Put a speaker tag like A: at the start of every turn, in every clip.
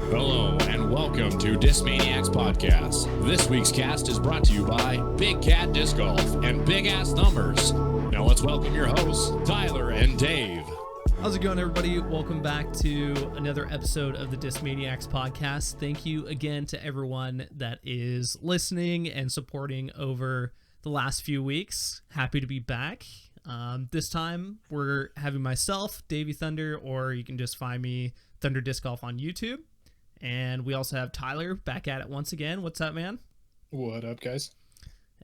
A: Hello and welcome to Discmaniacs Podcast. This week's cast is brought to you by Big Cat Disc Golf and Big Ass Numbers. Now let's welcome your hosts, Tyler and Dave.
B: How's it going, everybody? Welcome back to another episode of the Discmaniacs Podcast. Thank you again to everyone that is listening and supporting over the last few weeks. Happy to be back. This time we're having myself, Davey Thunder, or you can just find me Thunder Disc Golf on YouTube. And we also have Tyler back at it once again. What's up, man?
C: What up, guys?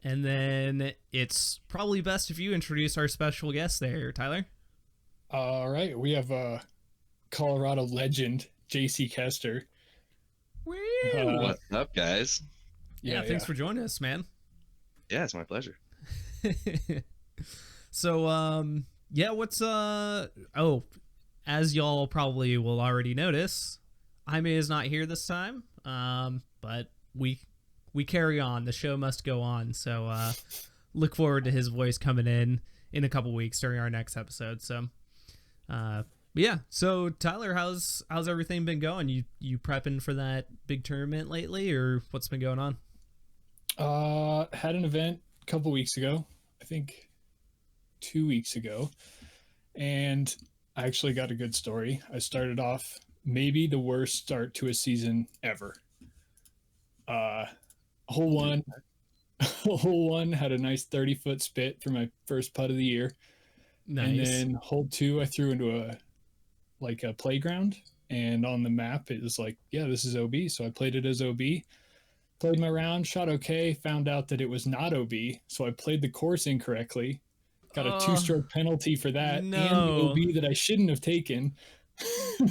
B: And then it's probably best if you introduce our special guest there, Tyler.
C: All right, we have Colorado legend, JC Kester.
D: What's up, guys?
B: Yeah, thanks for joining us, man.
D: Yeah, it's my pleasure.
B: So, what's as y'all probably will already notice, Jaime is not here this time, but we carry on. The show must go on. So look forward to his voice coming in a couple weeks during our next episode. So, So Tyler, how's everything been going? You prepping for that big tournament lately, or what's been going on?
C: Had an event a couple weeks ago, I think 2 weeks ago, and I actually got a good story. I started off maybe the worst start to a season ever. Hole one had a nice 30-foot spit for my first putt of the year.
B: Nice.
C: And then hole two, I threw into a playground, and on the map it was like, yeah, this is OB. So I played it as OB, played my round, shot okay, found out that it was not OB. So I played the course incorrectly, got a 2-stroke penalty for that, and the OB that I shouldn't have taken.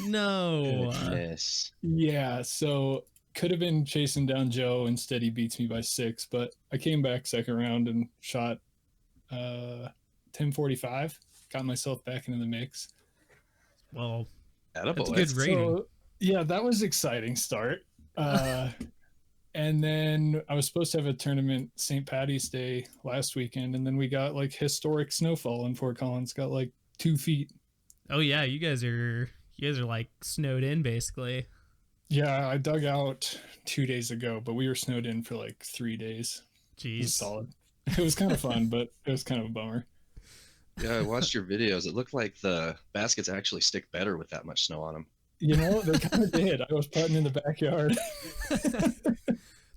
B: No.
D: Goodness.
C: Yeah, so could have been chasing down Joe. Instead, he beats me by 6. But I came back second round and shot 1045. Got myself back into the mix.
B: Well,
D: Attaboy.
B: that's a good rating.
C: So, yeah, that was exciting start. And then I was supposed to have a tournament St. Paddy's Day last weekend, and then we got like historic snowfall in Fort Collins. Got like 2 feet.
B: Oh yeah, you guys are like snowed in basically.
C: Yeah, I dug out 2 days ago, but we were snowed in for like 3 days.
B: Jeez.
C: It was solid. It was kind of fun, but it was kind of a bummer.
D: Yeah, I watched your videos. It looked like the baskets actually stick better with that much snow on them.
C: You know, they kind of did. I was putting in the backyard.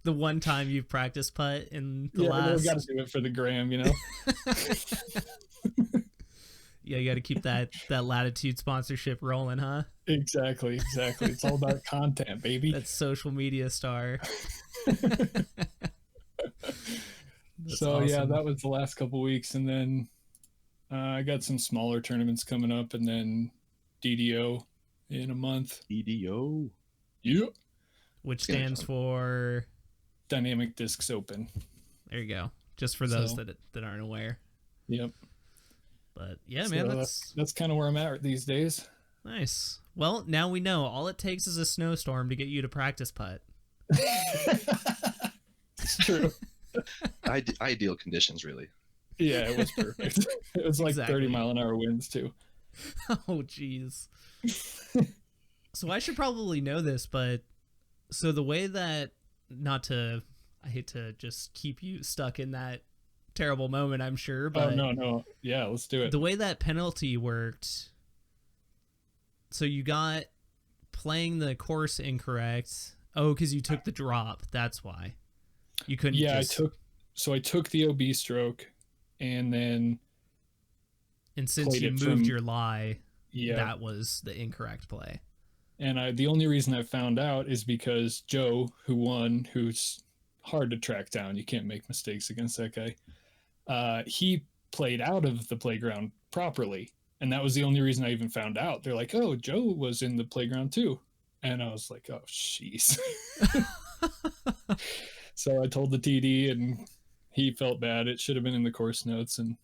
B: The one time you've practiced putt in the last.
C: We got to do it for the gram, you know.
B: Yeah, you got to keep that Latitude sponsorship rolling, huh?
C: Exactly. It's all about content, baby.
B: That social media star.
C: So
B: awesome.
C: Yeah, that was the last couple weeks, and then I got some smaller tournaments coming up, and then DDO in a month.
D: DDO.
C: Yep.
B: Which stands for
C: Dynamic Discs Open.
B: There you go. Just for those that aren't aware.
C: Yep.
B: But yeah,
C: So
B: man,
C: that's kind of where I'm at these days.
B: Nice. Well, now we know. All it takes is a snowstorm to get you to practice putt.
C: It's true.
D: Ideal conditions, really.
C: Yeah, it was perfect. It was like
B: Exactly.
C: 30-mile-an-hour winds too.
B: Oh, jeez. So I should probably know this, but so the way that, I hate to just keep you stuck in that terrible moment, I'm sure, but
C: no. Yeah, let's do it.
B: the way that penalty worked, so you got playing the course incorrect. Oh, because you took the drop. That's why. You couldn't
C: I took the OB stroke, and then
B: since you moved your lie, that was the incorrect play.
C: And the only reason I found out is because Joe, who won, who's hard to track down, you can't make mistakes against that guy, he played out of the playground properly. And that was the only reason I even found out. They're like, oh, Joe was in the playground too. And I was like, oh, jeez. So I told the TD, and he felt bad. It should have been in the course notes, and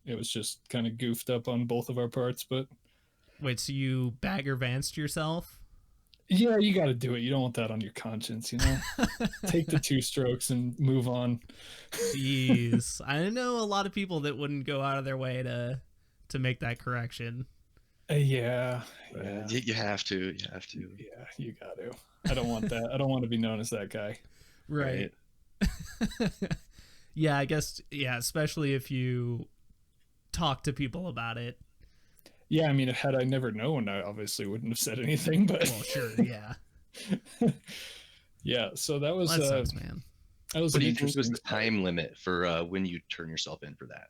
C: it was just kind of goofed up on both of our parts. But
B: wait, so you Bagger Vanced yourself?
C: Yeah, you got to do it. You don't want that on your conscience, you know? Take the 2 strokes and move on.
B: Jeez. I know a lot of people that wouldn't go out of their way to make that correction.
C: Yeah.
D: You have to. You have to.
C: Yeah, you got to. I don't want that. I don't want to be known as that guy.
B: Right. Yeah, I guess. Yeah, especially if you talk to people about it.
C: Yeah, I mean, had I never known, I obviously wouldn't have said anything. But
B: well, sure, yeah.
C: Yeah, so that was.
B: That sucks, man.
C: That was
D: What do
C: an
D: you think was
C: interesting
D: the time limit for when you turn yourself in for that?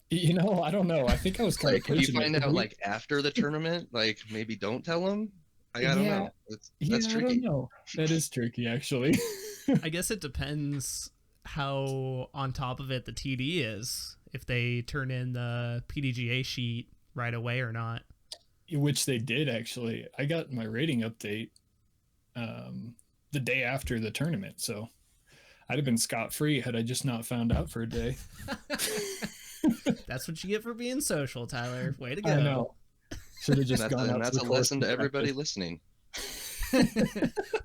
C: You know, I don't know. I think I was kind
D: Like,
C: of
D: if you find out like after the tournament, like maybe don't tell them. I don't know. That's tricky.
C: I don't know. That is tricky, actually.
B: I guess it depends how on top of it the TD is. If they turn in the PDGA sheet right away or not.
C: Which they did, actually. I got my rating update the day after the tournament, so I'd have been scot-free had I just not found out for a day.
B: That's what you get for being social, Tyler. Way to go.
C: I know. Should have just gone out.
D: That's a lesson to everybody listening.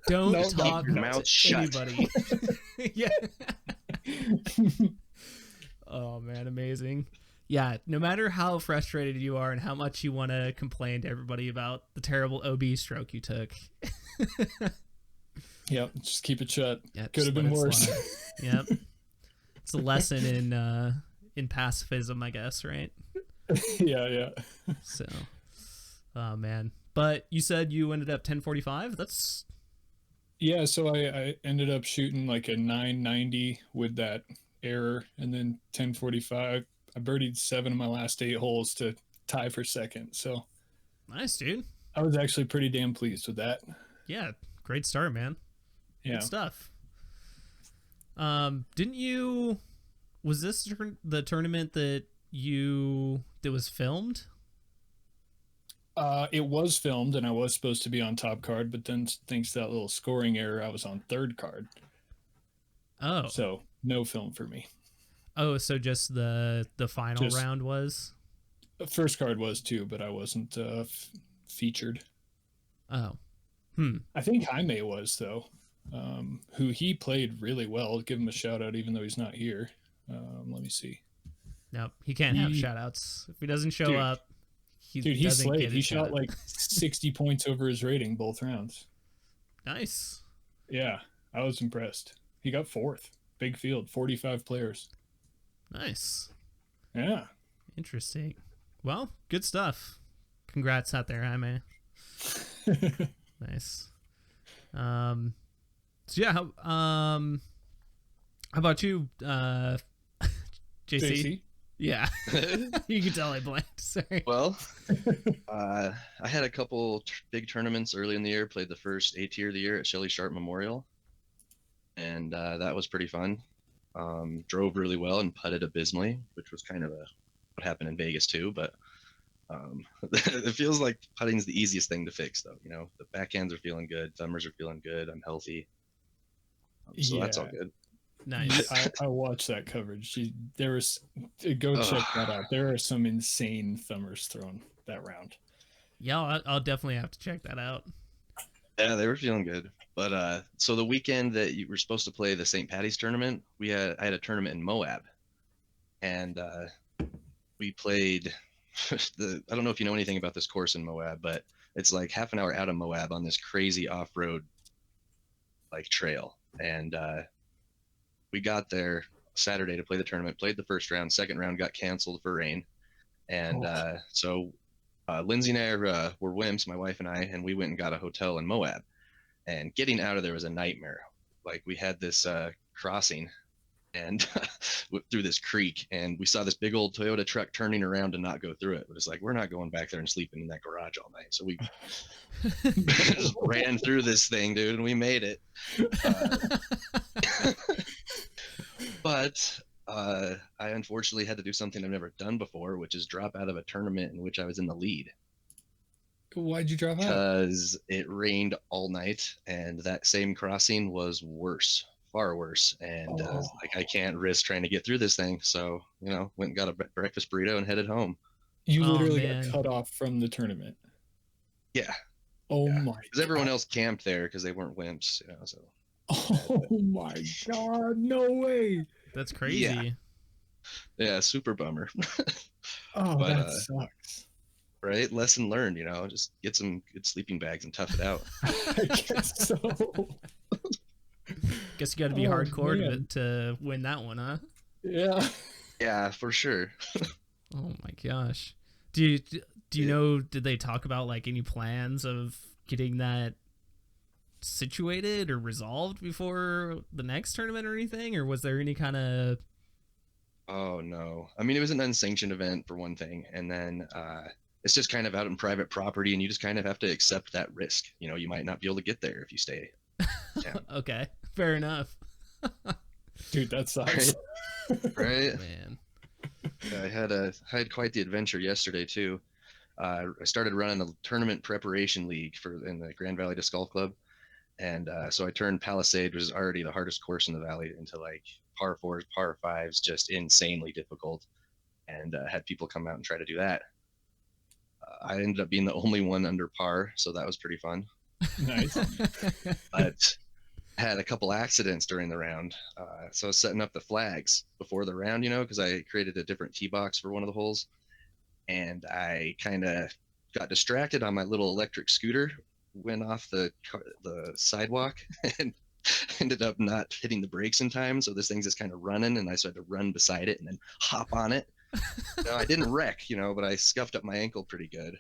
B: Don't talk
D: your mouth shut.
B: anybody. Yeah. Oh man, amazing. Yeah, no matter how frustrated you are and how much you want to complain to everybody about the terrible OB stroke you took.
C: Yep, just keep it shut.
B: Yep,
C: could have been worse.
B: Yep. It's a lesson in pacifism, I guess, right?
C: Yeah.
B: So, oh man. But you said you ended up 1045? That's
C: Yeah, so I ended up shooting like a 990 with that error, and then 1045. I birdied 7 of my last 8 holes to tie for second. So
B: nice, dude.
C: I was actually pretty damn pleased with that.
B: Yeah, great start, man.
C: Yeah.
B: Good stuff. Didn't you? Was this the tournament that was filmed?
C: It was filmed, and I was supposed to be on top card, but then thanks to that little scoring error, I was on third card.
B: Oh,
C: so no film for me.
B: Oh, so just the final round was?
C: The first card was too, but I wasn't featured.
B: Oh,
C: I think Jaime was though. Who he played really well. I'll give him a shout out, even though he's not here. Let me see.
B: Nope, he can't have shout outs if he doesn't show up.
C: He slayed. He shot like 60 points over his rating both rounds.
B: Nice.
C: Yeah, I was impressed. He got 4th. Big field, 45 players.
B: Nice.
C: Yeah.
B: Interesting. Well, good stuff. Congrats out there, Jaime. Nice. So yeah, how about you, JC? Yeah. You can tell I blanked. Sorry.
D: Well, I had a couple big tournaments early in the year. Played the first A tier of the year at Shelley Sharp Memorial, and that was pretty fun. Drove really well and putted abysmally, which was kind of what happened in Vegas too. But it feels like putting's the easiest thing to fix, though. You know, the backhands are feeling good, thumbers are feeling good. I'm healthy, so that's all good.
B: Nice.
C: I watched that coverage. Go check that out. There are some insane thumbers thrown that round.
B: Yeah, I'll definitely have to check that out.
D: Yeah, they were feeling good. But so the weekend that you were supposed to play the St. Patty's tournament, I had a tournament in Moab, and we played I don't know if you know anything about this course in Moab, but it's like half an hour out of Moab on this crazy off-road like trail, and we got there Saturday to play the tournament, played the first round, second round got canceled for rain. And so Lindsay and I were wimps, my wife and I, and we went and got a hotel in Moab. And getting out of there was a nightmare. Like we had this crossing and through this creek, and we saw this big old Toyota truck turning around to not go through it. But it's like, we're not going back there and sleeping in that garage all night. So we just ran through this thing, dude, and we made it. But I unfortunately had to do something I've never done before, which is drop out of a tournament in which I was in the lead.
C: Why'd you drop out?
D: Because it rained all night, and that same crossing was worse, far worse. And like, I can't risk trying to get through this thing. So, you know, went and got a breakfast burrito and headed home.
C: You literally got cut off from the tournament.
D: Yeah.
C: Oh my!
D: Because everyone else camped there because they weren't wimps, you know. So.
C: Oh my God! No way.
B: That's crazy.
D: Yeah, super bummer.
C: That sucks.
D: Right? Lesson learned, just get some good sleeping bags and tough it out.
C: I guess so.
B: Guess you got to be
C: Oh,
B: hardcore
C: man.
B: to win that one, huh?
C: Yeah.
D: Yeah, for sure.
B: Oh my gosh. Do you
D: Yeah.
B: know, did they talk about like any plans of getting that situated or resolved before the next tournament or anything? Or was there any kind of...
D: Oh no. I mean, it was an unsanctioned event for one thing, and then it's just kind of out in private property, and you just kind of have to accept that risk. You might not be able to get there if you stay. Yeah.
B: Okay, fair enough.
C: Dude, that sucks.
D: Right?
B: Man.
D: Yeah, I had quite the adventure yesterday too. I started running a tournament preparation league in the Grand Valley Disc Golf Club, and so I turned Palisade, which is already the hardest course in the valley, into like par fours, par fives, just insanely difficult, and had people come out and try to do that. I ended up being the only one under par, so that was pretty fun.
C: Nice.
D: But had a couple accidents during the round. So I was setting up the flags before the round, because I created a different tee box for one of the holes. And I kind of got distracted on my little electric scooter, went off the sidewalk, and ended up not hitting the brakes in time. So this thing's just kind of running, and I started to run beside it and then hop on it. I didn't wreck, but I scuffed up my ankle pretty good.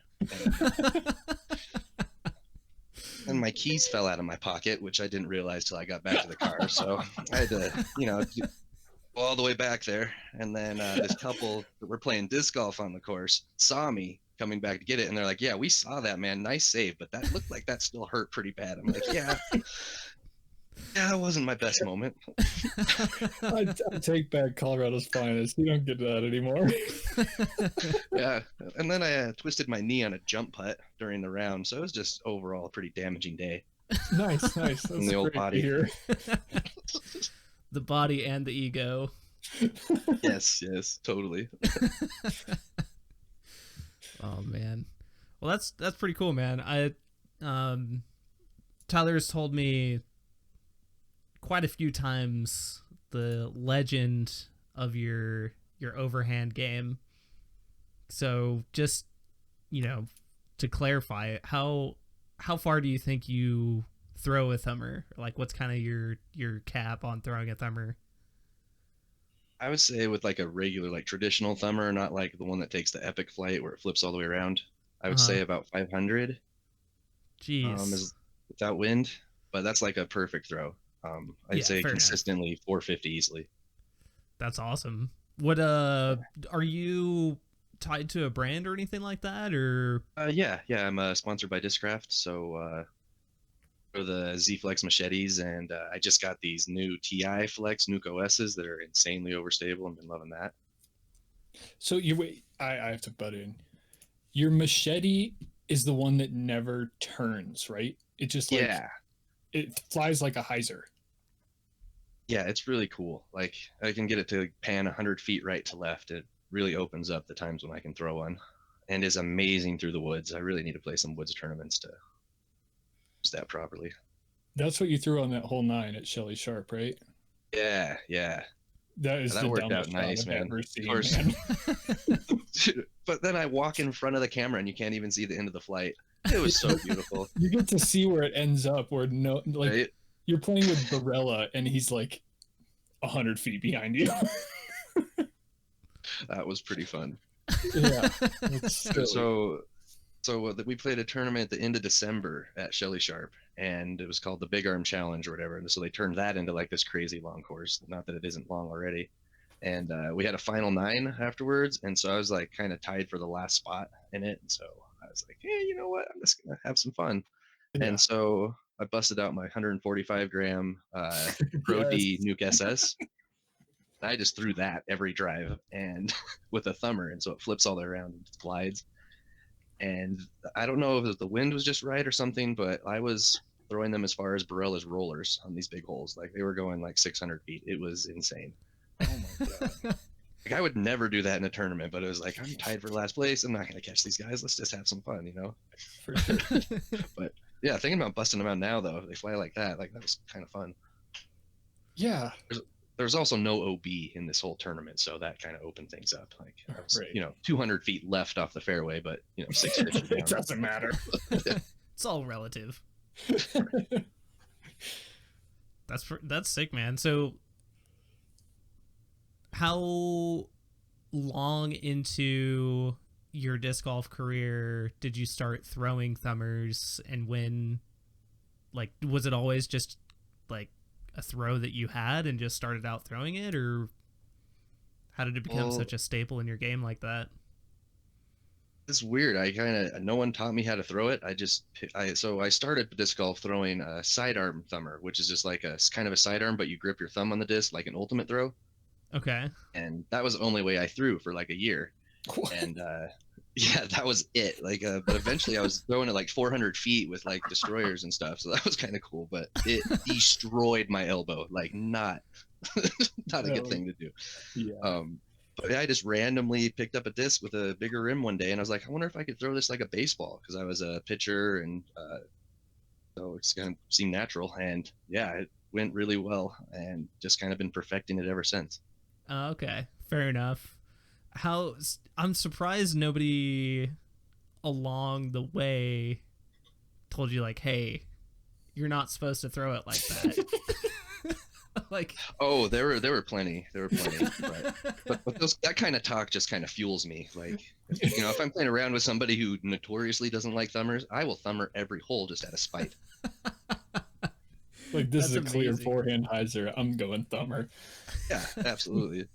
D: And my keys fell out of my pocket, which I didn't realize till I got back to the car. So I had to, go all the way back there. And then this couple that were playing disc golf on the course saw me coming back to get it. And they're like, yeah, we saw that, man. Nice save. But that looked like that still hurt pretty bad. I'm like, yeah, that wasn't my best moment.
C: I take back Colorado's finest. You don't get that anymore.
D: Yeah. And then I twisted my knee on a jump putt during the round. So it was just overall a pretty damaging day.
C: Nice. That's
D: In the old
C: great
D: body.
C: to hear.
B: The body and the ego.
D: Yes, totally.
B: Oh man. Well, that's pretty cool, man. Tyler's told me quite a few times the legend of your overhand game. So just, to clarify, how far do you think you throw a thumber? Like, what's kind of your cap on throwing a thumber?
D: I would say with like a regular, like traditional thumber, not like the one that takes the epic flight where it flips all the way around. I would say about 500
B: Jeez.
D: is without wind, but that's like a perfect throw. I'd say
B: fair enough.
D: consistently 450 easily.
B: That's awesome. What are you tied to a brand or anything like that, or?
D: Yeah, I'm sponsored by Discraft, so for the Z Flex machetes, and I just got these new TI Flex Nuke OSs that are insanely overstable. I've been loving that.
C: So I have to butt in. Your machete is the one that never turns, right? It just it flies like a hyzer.
D: Yeah, it's really cool. Like I can get it to pan 100 feet right to left. It really opens up the times when I can throw one, and is amazing through the woods. I really need to play some woods tournaments to use that properly.
C: That's what you threw on that hole 9 at Shelley Sharp, right?
D: Yeah.
C: That
D: worked out nice, man. Of course. But then I walk in front of the camera and you can't even see the end of the flight. It was so beautiful.
C: You get to see where it ends up, where
D: Right?
C: you're playing with Barella and he's like 100 feet behind you.
D: That was pretty fun.
C: Yeah.
D: So we played a tournament at the end of December at Shelley Sharp, and it was called the Big Arm Challenge or whatever. And so they turned that into like this crazy long course. Not that it isn't long already. And we had a final 9 afterwards, and so I was like kind of tied for the last spot in it. And so I was like, hey, you know what? I'm just gonna have some fun.
C: Yeah.
D: And so I busted out my 145 gram Pro D Nuke SS. I just threw that every drive and with a thumber, and so it flips all the way around and just glides. And I don't know if the wind was just right or something, but I was throwing them as far as Barella's rollers on these big holes. Like they were going like 600 feet. It was insane.
C: Oh my God.
D: Like I would never do that in a tournament, but it was like, I'm tied for last place. I'm not going to catch these guys. Let's just have some fun,
C: For sure.
D: But yeah, thinking about busting them out now, though, they fly like that. Like that was kind of fun.
C: Yeah.
D: There's also no OB in this whole tournament, so that kind of opened things up. Like, I was,
C: Right.
D: 200 feet left off the fairway, but 650 down.
C: It doesn't matter.
B: It's all relative. That's sick, man. So how long into your disc golf career did you start throwing thumbers, and when, like, was it always just like a throw that you had and just started out throwing it, or how did it become such a staple in your game like that?
D: It's weird. No one taught me how to throw it. So I started disc golf throwing a sidearm thumber, which is just like a kind of a sidearm, but you grip your thumb on the disc like an ultimate throw.
B: Okay.
D: And that was the only way I threw for like a year.
C: What?
D: And yeah, that was it. Like, but eventually I was throwing it like 400 feet with like destroyers and stuff. So that was kind of cool, but it destroyed my elbow. Like, not a good thing to do.
C: Yeah.
D: But I just randomly picked up a disc with a bigger rim one day, and I was like, I wonder if I could throw this like a baseball, because I was a pitcher, and so it's kind of seemed natural. And yeah, it went really well, and just kind of been perfecting it ever since.
B: Okay, fair enough. I'm surprised nobody along the way told you, like, hey, you're not supposed to throw it like that. Like,
D: oh, there were plenty, but that kind of talk just kind of fuels me. Like, if I'm playing around with somebody who notoriously doesn't like thumbers, I will thumber every hole just out of spite.
C: Like, this
B: That's
C: is a clear
B: amazing.
C: forehand hyzer. I'm going thumber.
D: Yeah, absolutely.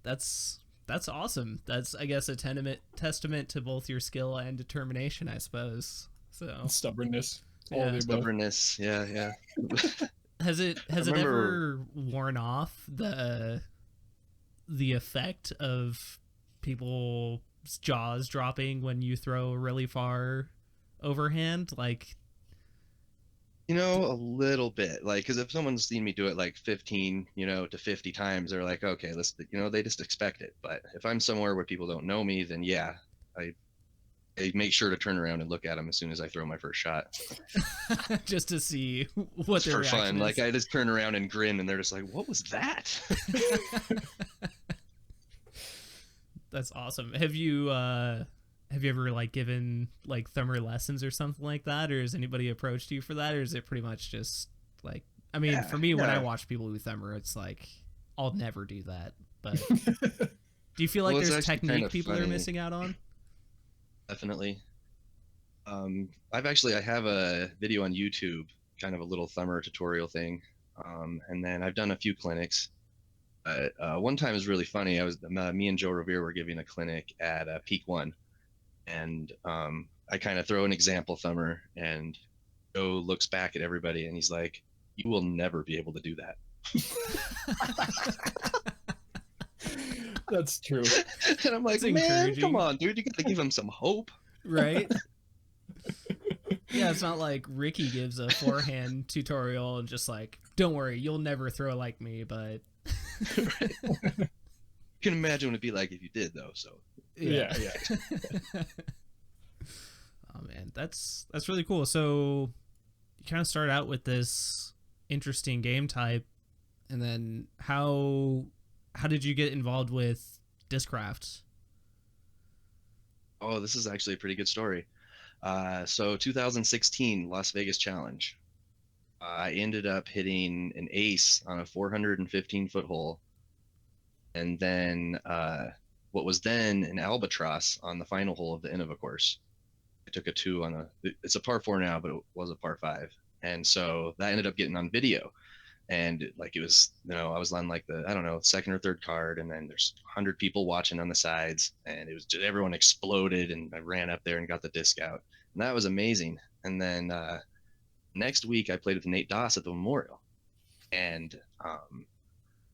B: That's awesome. That's, I guess, a testament to both your skill and determination, I suppose. So
C: Stubbornness. All
B: Yeah.
C: the above.
D: Stubbornness. Yeah.
B: has it
D: remember-
B: ever worn off the effect of people's jaws dropping when you throw really far overhand? Like,
D: A little bit. Like, because if someone's seen me do it like 15, to 50 times, they're like, okay, let's, they just expect it. But if I'm somewhere where people don't know me, then yeah, I make sure to turn around and look at them as soon as I throw my first shot.
B: just to see what their
D: For
B: reaction
D: fun.
B: is.
D: Like, I just turn around and grin, and they're just like, what was that?
B: That's awesome. Have you ever like given like thumber lessons or something like that, or has anybody approached you for that, or is it pretty much just like, I mean, for me, when I watch people who thumber, it's like, I'll never do that. But do you feel like
D: Well, it's
B: there's
D: actually
B: technique
D: kind of
B: people are
D: funny.
B: missing out on?
D: Definitely. I have a video on YouTube, kind of a little thumber tutorial thing. And then I've done a few clinics. One time is really funny. Me and Joe Revere were giving a clinic at Peak One, and I kind of throw an example thumber, and Joe looks back at everybody, and he's like, "You will never be able to do that."
C: That's true.
D: And I'm like,
B: That's
D: man,
B: encouraging.
D: come on, dude, you got to give him some hope.
B: Right? Yeah, it's not like Ricky gives a forehand tutorial and just like, don't worry, you'll never throw like me, but
D: You can imagine what it'd be like if you did, though. So
C: Yeah.
B: Oh man, that's really cool. So you kind of start out with this interesting game type, and then how did you get involved with Discraft?
D: Oh, this is actually a pretty good story. So 2016 Las Vegas Challenge. I ended up hitting an ace on a 415-foot hole, and then what was then an albatross on the final hole of the Innova course. I took a 2 on it's a par 4 now, but it was a par 5, and so that ended up getting on video. And it was, I was on like the, I don't know, second or third card, and then there's 100 people watching on the sides, and it was just, everyone exploded, and I ran up there and got the disc out, and that was amazing. And then next week I played with Nate Doss at the Memorial, and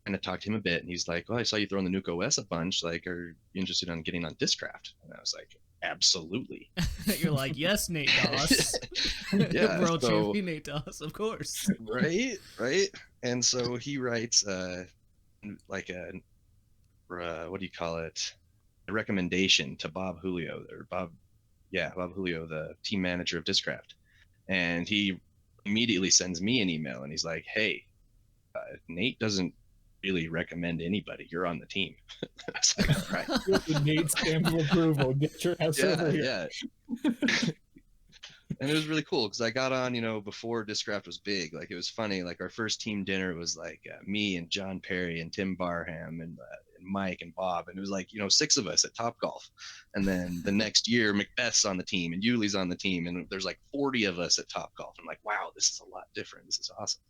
D: kind of talked to him a bit, and he's like, "Oh, I saw you throwing the Nuke OS a bunch. Like, are you interested in getting on Discraft?" And I was like, "Absolutely."
B: You're like, yes, Nate Doss.
D: Yeah,
B: World
D: so-
B: champion Nate Doss, of course.
D: Right. And so he writes like a what do you call it, a recommendation to Bob Julio, Bob Julio, the team manager of Discraft, and he immediately sends me an email, and he's like, "Hey, Nate doesn't really recommend anybody. You're on the team. It's like, all right.
C: The Nate stamp of approval. Get your ass over here.
D: Yeah. And it was really cool because I got on, before Discraft was big. Like, it was funny. Like, our first team dinner was like me and John Perry and Tim Barham and Mike and Bob. And it was like, 6 of us at Topgolf. And then the next year, Macbeth's on the team and Yuli's on the team. And there's like 40 of us at Topgolf. I'm like, wow, this is a lot different. This is awesome.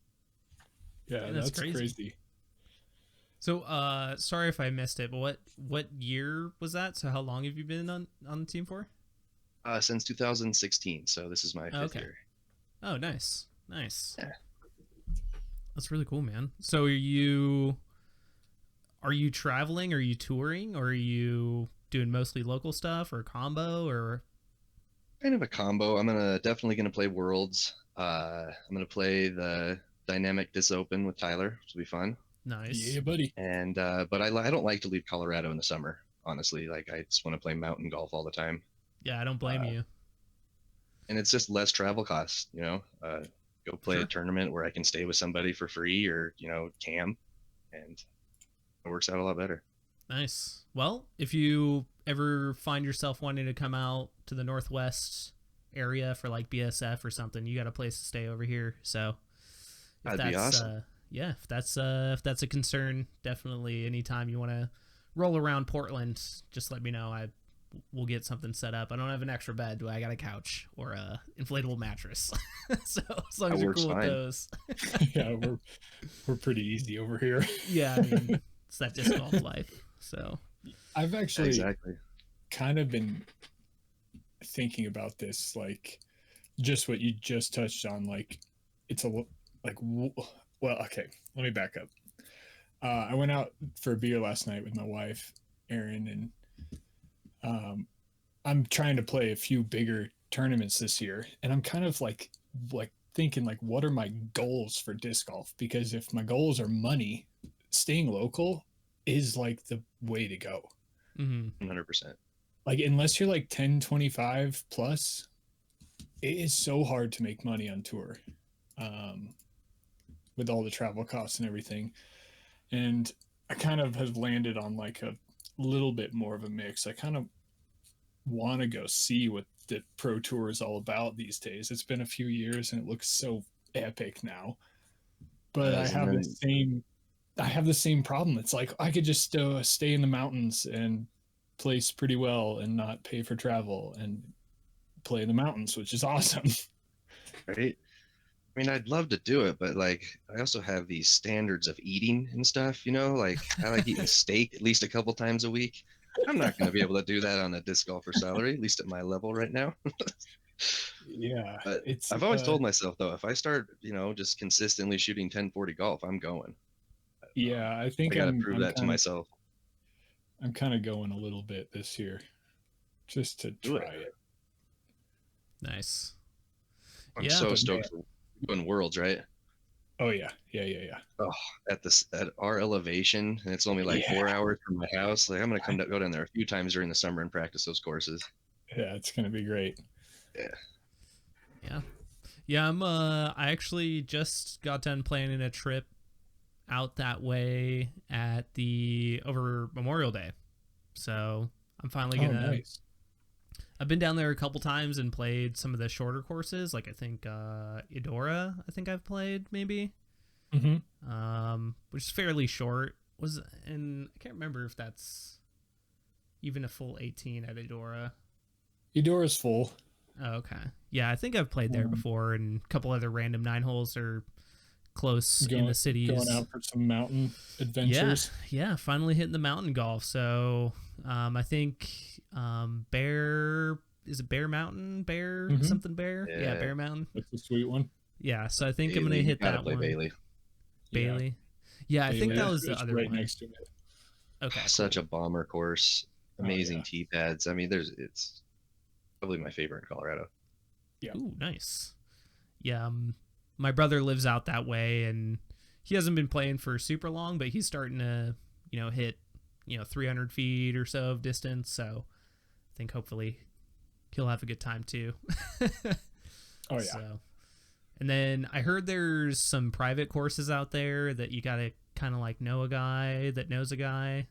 C: Yeah, that's crazy.
B: So, sorry if I missed it, but what year was that? So how long have you been on the team for?
D: Since 2016, so this is my 5th year.
B: Oh, nice. Yeah. That's really cool, man. So are you traveling? Are you touring? Or are you doing mostly local stuff or combo or?
D: Kind of a combo. I'm definitely gonna play Worlds. I'm gonna play the Dynamic Disc Open with Tyler, which will be fun.
B: Nice.
C: Yeah, buddy.
D: And but I don't like to leave Colorado in the summer. Honestly, like I just want to play mountain golf all the time.
B: Yeah, I don't blame you.
D: And it's just less travel costs, go play a tournament where I can stay with somebody for free or, camp, and it works out a lot better.
B: Nice. Well, if you ever find yourself wanting to come out to the Northwest area for like BSF or something, you got a place to stay over here. So
D: that'd be awesome.
B: Yeah, if that's a concern, definitely anytime you want to roll around Portland, just let me know. We'll get something set up. I don't have an extra bed, but I got a couch or a inflatable mattress. So as long as you're cool with those.
C: Yeah, we're pretty easy over here.
B: Yeah, I mean, it's that disc golf life. So
C: I've actually kind of been thinking about this, like just what you just touched on. Like it's well, okay, let me back up. I went out for a beer last night with my wife, Erin, and I'm trying to play a few bigger tournaments this year, and I'm kind of like thinking like, what are my goals for disc golf? Because if my goals are money, staying local is like the way to go.
D: 100%.
C: Like, unless you're like 10, 25 plus, it is so hard to make money on tour, with all the travel costs and everything. And I kind of have landed on like a little bit more of a mix. I kind of want to go see what the pro tour is all about these days. It's been a few years and it looks so epic now, but I have the same problem. It's like I could just stay in the mountains and place pretty well and not pay for travel and play in the mountains, which is awesome.
D: Right. I mean, I'd love to do it, but like I also have these standards of eating and stuff, like I like eating steak at least a couple times a week. I'm not going to be able to do that on a disc golfer salary, at least at my level right now.
C: Yeah.
D: But I've always told myself though, if I start, just consistently shooting 1040 golf, I'm going.
C: Yeah. I think
D: I got to prove that to myself.
C: I'm kind of going a little bit this year just to try it.
B: Nice.
D: I'm so stoked for doing Worlds, right?
C: Oh yeah.
D: Oh, at our elevation, and it's only like 4 hours from my house. Like I'm gonna go down there a few times during the summer and practice those courses.
C: Yeah, it's gonna be great.
B: Yeah. I actually just got done planning a trip out that way over Memorial Day, so I'm finally gonna.
C: Nice.
B: I've been down there a couple times and played some of the shorter courses. Like I think Eudora, I think I've played maybe, which is fairly short. And I can't remember if that's even a full 18 at Eudora.
C: Eudora's full.
B: Oh, okay. Yeah, I think I've played there before, and a couple other random 9-holes are close in the cities.
C: Going out for some mountain adventures.
B: Yeah, finally hitting the mountain golf. So I think Bear Mountain? Something Bear? Yeah, Bear Mountain.
C: That's a sweet one.
B: Yeah, so I think Bailey, I'm going to hit that one. Bailey. Yeah, I think that was the other
C: right
B: one.
C: Next to it.
B: Okay.
D: Such a bomber course. Amazing tee pads. I mean, it's probably my favorite in Colorado.
C: Yeah.
B: Ooh, nice. Yeah, my brother lives out that way, and he hasn't been playing for super long, but he's starting to, hit, 300 feet or so of distance. So I think hopefully he'll have a good time too.
C: Oh yeah.
B: So, And then I heard there's some private courses out there that you got to kind of like know a guy that knows a guy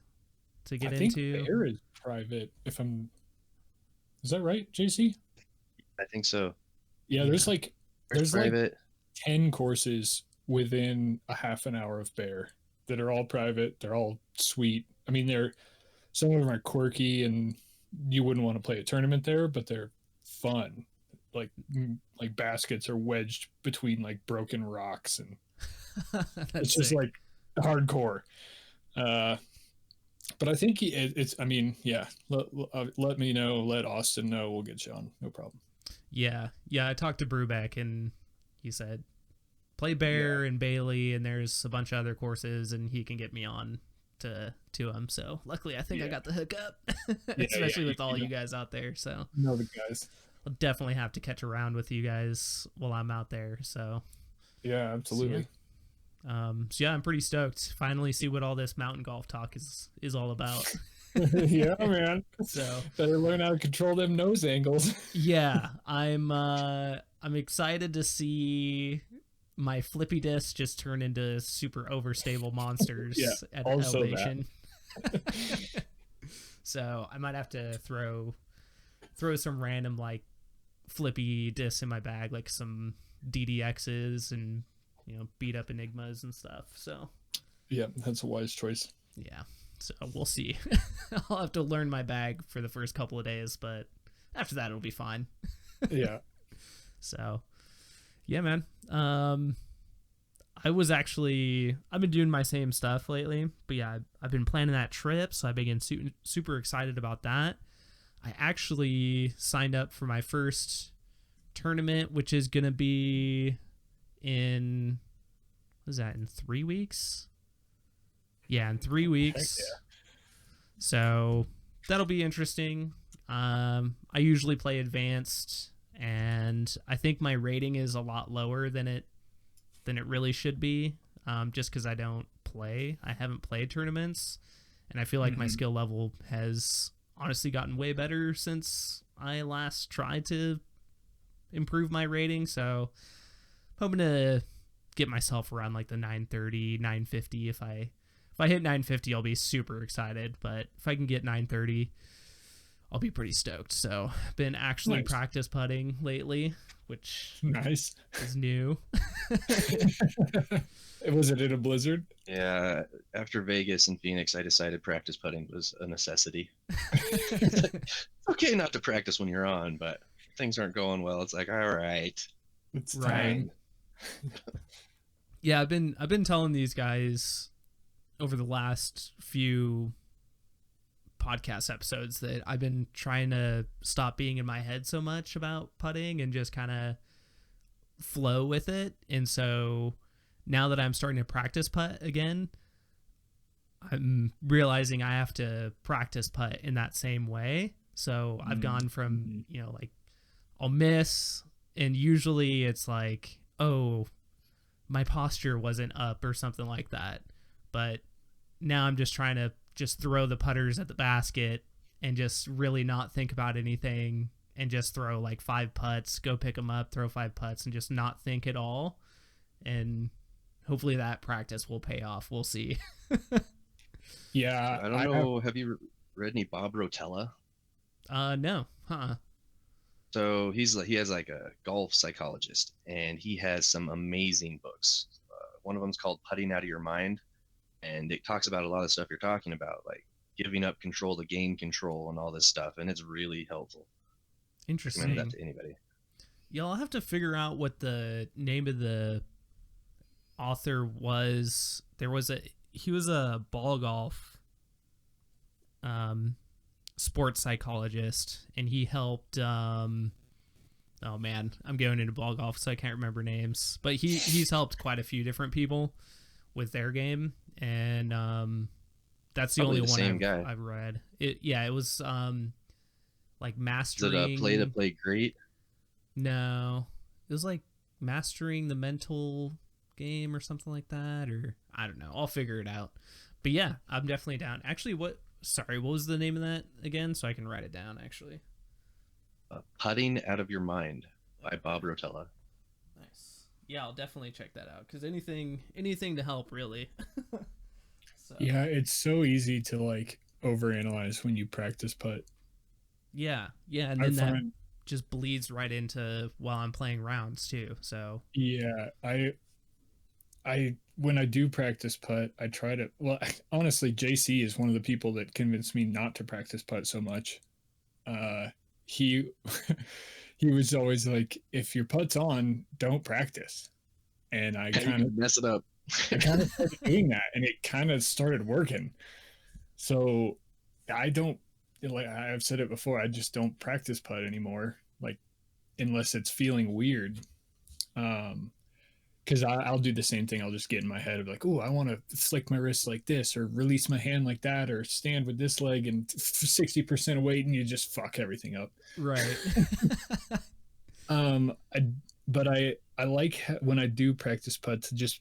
B: to get into.
C: I think Bear is private. Is that right, JC?
D: I think so.
C: Yeah, there's like
D: private
C: 10 courses within a half an hour of Bear that are all private. They're all sweet. I mean, some of them are quirky and you wouldn't want to play a tournament there, but they're fun. Like baskets are wedged between like broken rocks, and it's just
B: sick.
C: like hardcore. But I think it's. I mean, yeah. Let me know. Let Austin know. We'll get you on. No problem.
B: Yeah. I talked to Brubeck, and he said play Bear and Bailey, and there's a bunch of other courses, and he can get me on to him. So luckily, I think I got the hookup, especially with all you guys out there. So
C: know the guys.
B: I'll definitely have to catch around with you guys while I'm out there. So
C: yeah, absolutely.
B: So yeah, I'm pretty stoked. Finally see what all this mountain golf talk is all about.
C: Yeah, man.
B: So
C: better learn how to control them nose angles.
B: Yeah, I'm excited to see my flippy disc just turn into super overstable monsters at elevation. So I might have to throw some random like flippy discs in my bag, like some DDXs and beat up Enigmas and stuff. So
C: yeah, that's a wise choice.
B: Yeah, so we'll see. I'll have to learn my bag for the first couple of days, but after that it'll be fine.
C: Yeah.
B: So yeah, man. I've been doing my same stuff lately, but yeah, I've been planning that trip, so I've been super excited about that. I actually signed up for my first tournament, which is going to be in 3 weeks? Yeah, in 3 weeks.
C: Yeah.
B: So that'll be interesting. I usually play advanced, and I think my rating is a lot lower than it really should be, just because I haven't played tournaments, and I feel like my skill level has honestly gotten way better since I last tried to improve my rating. So I'm hoping to get myself around like the 930, 950. If I hit 950, I'll be super excited, but if I can get 930, I'll be pretty stoked. So I've been actually practice putting lately, which is new.
C: Was it in a blizzard?
D: Yeah, after Vegas and Phoenix, I decided practice putting was a necessity. It's okay not to practice when you're on, but things aren't going well. It's like, all right,
C: it's time.
B: Yeah, I've been telling these guys over the last few podcast episodes that I've been trying to stop being in my head so much about putting and just kind of flow with it. And so now that I'm starting to practice putt again, I'm realizing I have to practice putt in that same way. So I've gone from, like I'll miss, and usually it's like, oh, my posture wasn't up or something like that. But now I'm just trying to just throw the putters at the basket and just really not think about anything and just throw like 5 putts, go pick them up, throw 5 putts, and just not think at all. And hopefully that practice will pay off. We'll see.
C: Yeah.
D: I don't know. Have you read any Bob Rotella?
B: No.
D: So he has like a golf psychologist, and he has some amazing books. One of them's called Putting Out of Your Mind, and it talks about a lot of stuff you're talking about, like giving up control to gain control and all this stuff, and it's really helpful.
B: Interesting.
D: Recommend that to anybody.
B: Yeah, I'll have to figure out what the name of the author was. He was a ball golf sports psychologist, and he helped oh man, I'm going into ball golf, so I can't remember names, but he's helped quite a few different people with their game, and that's the
D: Probably
B: only
D: the
B: one
D: same guy.
B: I've read. It was like mastering.
D: Is it Play to Play Great?
B: No, it was like mastering the mental game or something like that, or I don't know. I'll figure it out. But yeah, I'm definitely down. Actually, what was the name of that again, so I can write it down actually?
D: Putting Out of Your Mind by Bob Rotella.
B: Nice. I'll definitely check that out because anything to help really. So.
C: Yeah, it's so easy to like overanalyze when you practice putt.
B: Yeah, and then that just bleeds right into while I'm playing rounds too. So
C: yeah, I when I do practice putt, I try to. Well, honestly, JC is one of the people that convinced me not to practice putt so much. He he was always like, if your putt's on, don't practice. And I kind of
D: mess it up.
C: I kind of started doing that, and it kind of started working. So I don't, like I've said it before, I just don't practice putt anymore, like unless it's feeling weird. Because I'll do the same thing. I'll just get in my head of like, oh, I want to flick my wrist like this, or release my hand like that, or stand with this leg and 60% of weight, and you just fuck everything up.
B: Right.
C: But I like when I do practice putt to just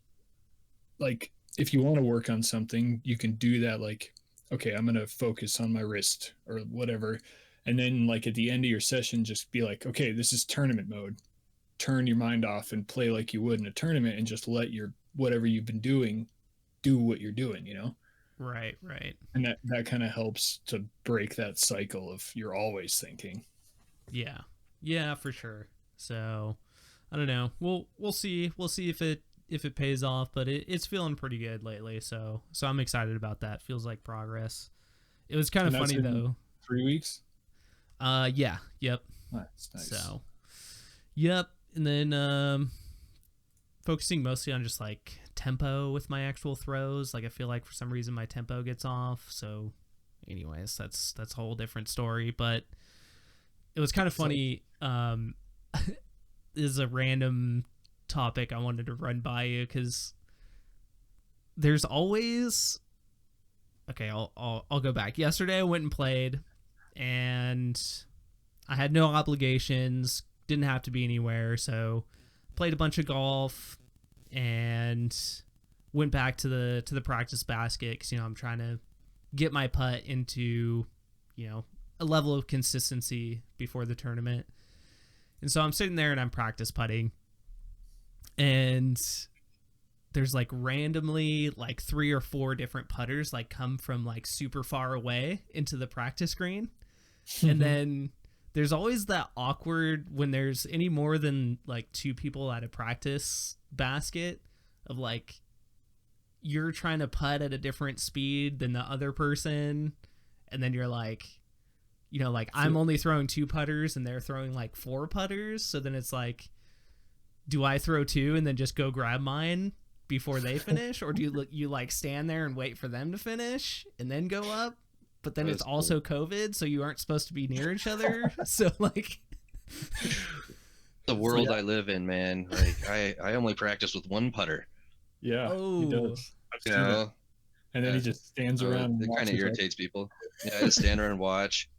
C: like, if you want to work on something, you can do that. Like, okay, I'm going to focus on my wrist or whatever. And then like at the end of your session, just be like, okay, this is tournament mode. Turn your mind off and play like you would in a tournament, and just let your whatever you've been doing do what you're doing, you know?
B: Right.
C: And that kind of helps to break that cycle of you're always thinking.
B: Yeah, for sure. So I don't know. We'll see if it pays off, but it's feeling pretty good lately. So I'm excited about that. Feels like progress. It was kind of funny though.
C: 3 weeks.
B: Yeah. Yep.
C: Nice.
B: So, yep. And then focusing mostly on just like tempo with my actual throws. Like I feel like for some reason my tempo gets off. So anyways, that's a whole different story, but it was kind of funny. This is a random topic I wanted to run by you because there's always, okay, I'll go back. Yesterday I went and played, and I had no obligations, didn't have to be anywhere, so played a bunch of golf and went back to the practice basket because, you know, I'm trying to get my putt into, you know, a level of consistency before the tournament. And so I'm sitting there and I'm practice putting, and there's like randomly like 3 or 4 different putters like come from like super far away into the practice green. And then there's always that awkward when there's any more than like 2 people at a practice basket of like you're trying to putt at a different speed than the other person, and then you're like, you know, like I'm only throwing 2 putters and they're throwing like 4 putters. So then it's like, do I throw 2 and then just go grab mine before they finish? Or do you like stand there and wait for them to finish and then go up? But then it's also COVID, so you aren't supposed to be near each other. So like
D: the world I live in, man. Like I only practice with 1 putter.
C: Yeah. He does.
D: You know?
C: And then he just stands around.
D: It kind of irritates people. Yeah, I just stand around and watch.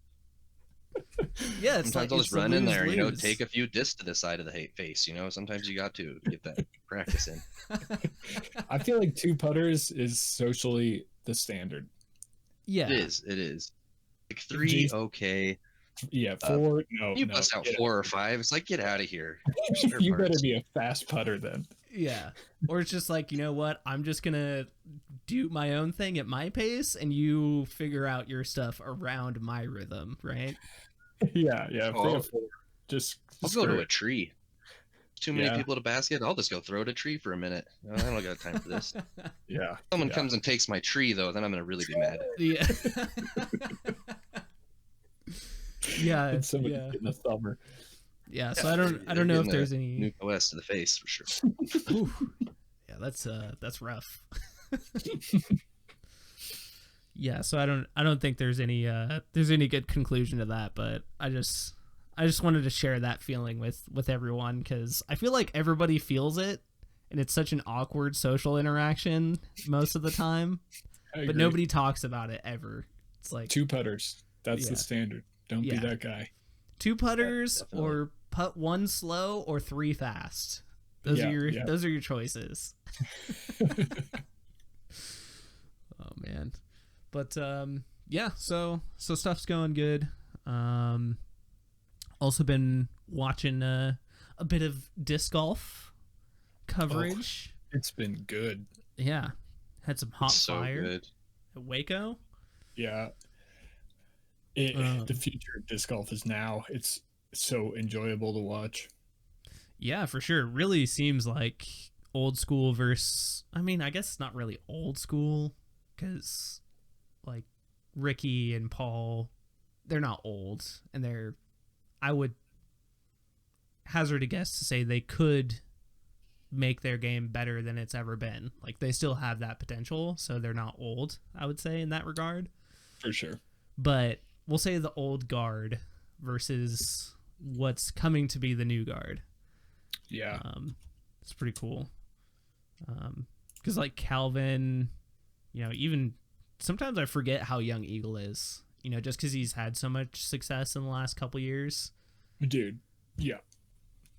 B: Yeah, it's
D: sometimes
B: like
D: I'll just run in there,
B: lose.
D: you know, take a few discs to the side of the face. You know, sometimes you got to get that practice in.
C: I feel like 2 putters is socially the standard.
B: Yeah,
D: it is. Like 3, okay.
C: Yeah, 4. No,
D: you bust out 4 or 5. It's like, get out of here.
C: You better be a fast putter then.
B: Yeah, or it's just like, you know what? I'm just gonna do my own thing at my pace, and you figure out your stuff around my rhythm, right?
C: Yeah.
D: Oh,
C: Just
D: I'll go to a tree. Too many people at a basket. I'll just go throw at a tree for a minute. I don't got time for this.
C: Yeah.
D: Someone comes and takes my tree, though, then I'm gonna really be mad.
B: Yeah. Yeah.
C: And somebody in the summer.
B: Yeah. So I don't know if there's any
D: new OS to the face for sure.
B: Ooh. Yeah, that's rough. Yeah. So I don't think there's any good conclusion to that, but I just wanted to share that feeling with everyone because I feel like everybody feels it, and it's such an awkward social interaction most of the time, but nobody talks about it ever. It's like
C: 2 putters. That's the standard. Don't be that guy.
B: 2 putters or putt 1 slow or 3 fast. Those are your choices. Oh man. But so stuff's going good. Also been watching a bit of disc golf. coverage.
C: It's been good.
B: Yeah. Had some hot
D: So
B: fire
D: good.
B: at Waco.
C: Yeah. The future of disc golf is now. It's so enjoyable to watch.
B: Yeah, for sure. It really seems like old school versus, I mean, I guess it's not really old school because like Ricky and Paul, they're not old, and I would hazard a guess to say they could make their game better than it's ever been. Like they still have that potential, so they're not old, I would say, in that regard.
C: For sure.
B: But we'll say the old guard versus what's coming to be the new guard.
C: Yeah.
B: It's pretty cool. Because like Calvin, even sometimes I forget how young Eagle is, just because he's had so much success in the last couple years.
C: Dude. Yeah.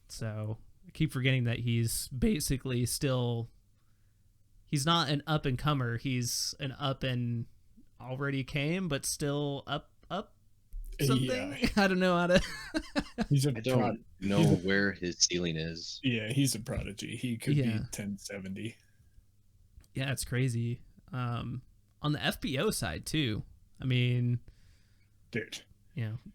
B: So I keep forgetting that he's basically still, he's not an up and comer. He's an up and already came, but still up something.
C: Yeah.
B: I don't know how to.
D: I don't know where his ceiling is.
C: Yeah, he's a prodigy. He could be 1070.
B: Yeah, it's crazy. On the FBO side too. I mean,
C: dude,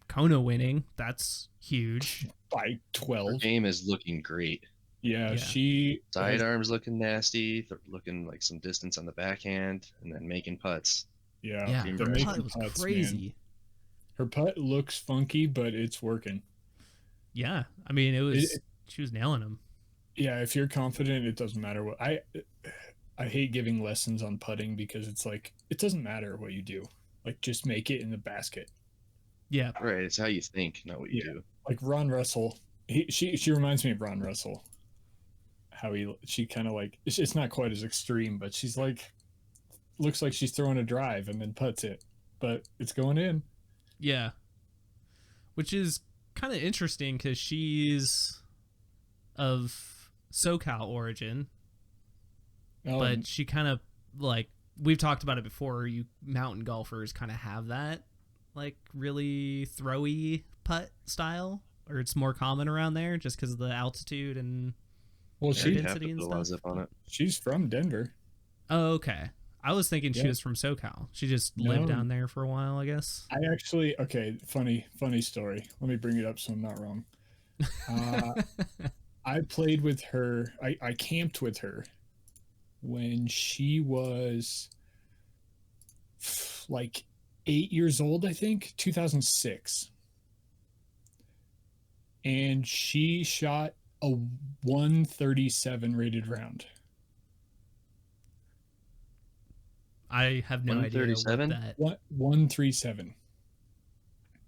B: Kona winning, that's huge.
C: By 12.
D: Her game is looking great.
C: Yeah.
D: Sidearms looking nasty, looking like some distance on the backhand, and then making putts.
B: Yeah,
C: the
B: her
C: making
B: putt was
C: putts,
B: crazy.
C: Man. Her putt looks funky, but it's working.
B: Yeah, I mean, she was nailing them.
C: Yeah, if you're confident, it doesn't matter what I hate giving lessons on putting because it's like it doesn't matter what you do. Like just make it in the basket. Yeah.
D: Right. It's how you think, not what you do.
C: Like Ron Russell, she reminds me of Ron Russell. How she kind of like it's not quite as extreme, but she's like looks like she's throwing a drive and then putts it, but it's going in.
B: Yeah. Which is kind of interesting because she's of SoCal origin, but she kind of like we've talked about it before. You mountain golfers kind of have that like really throwy putt style, or it's more common around there just because of the altitude and density and stuff.
D: On it.
C: She's from Denver.
B: Oh, okay. I was thinking she was from SoCal. She just lived down there for a while, I guess.
C: I actually, funny story. Let me bring it up so I'm not wrong. I played with her. I camped with her when she was like 8 years old, I think, 2006. And she shot a 137 rated round.
B: I have no idea what that.
C: 137.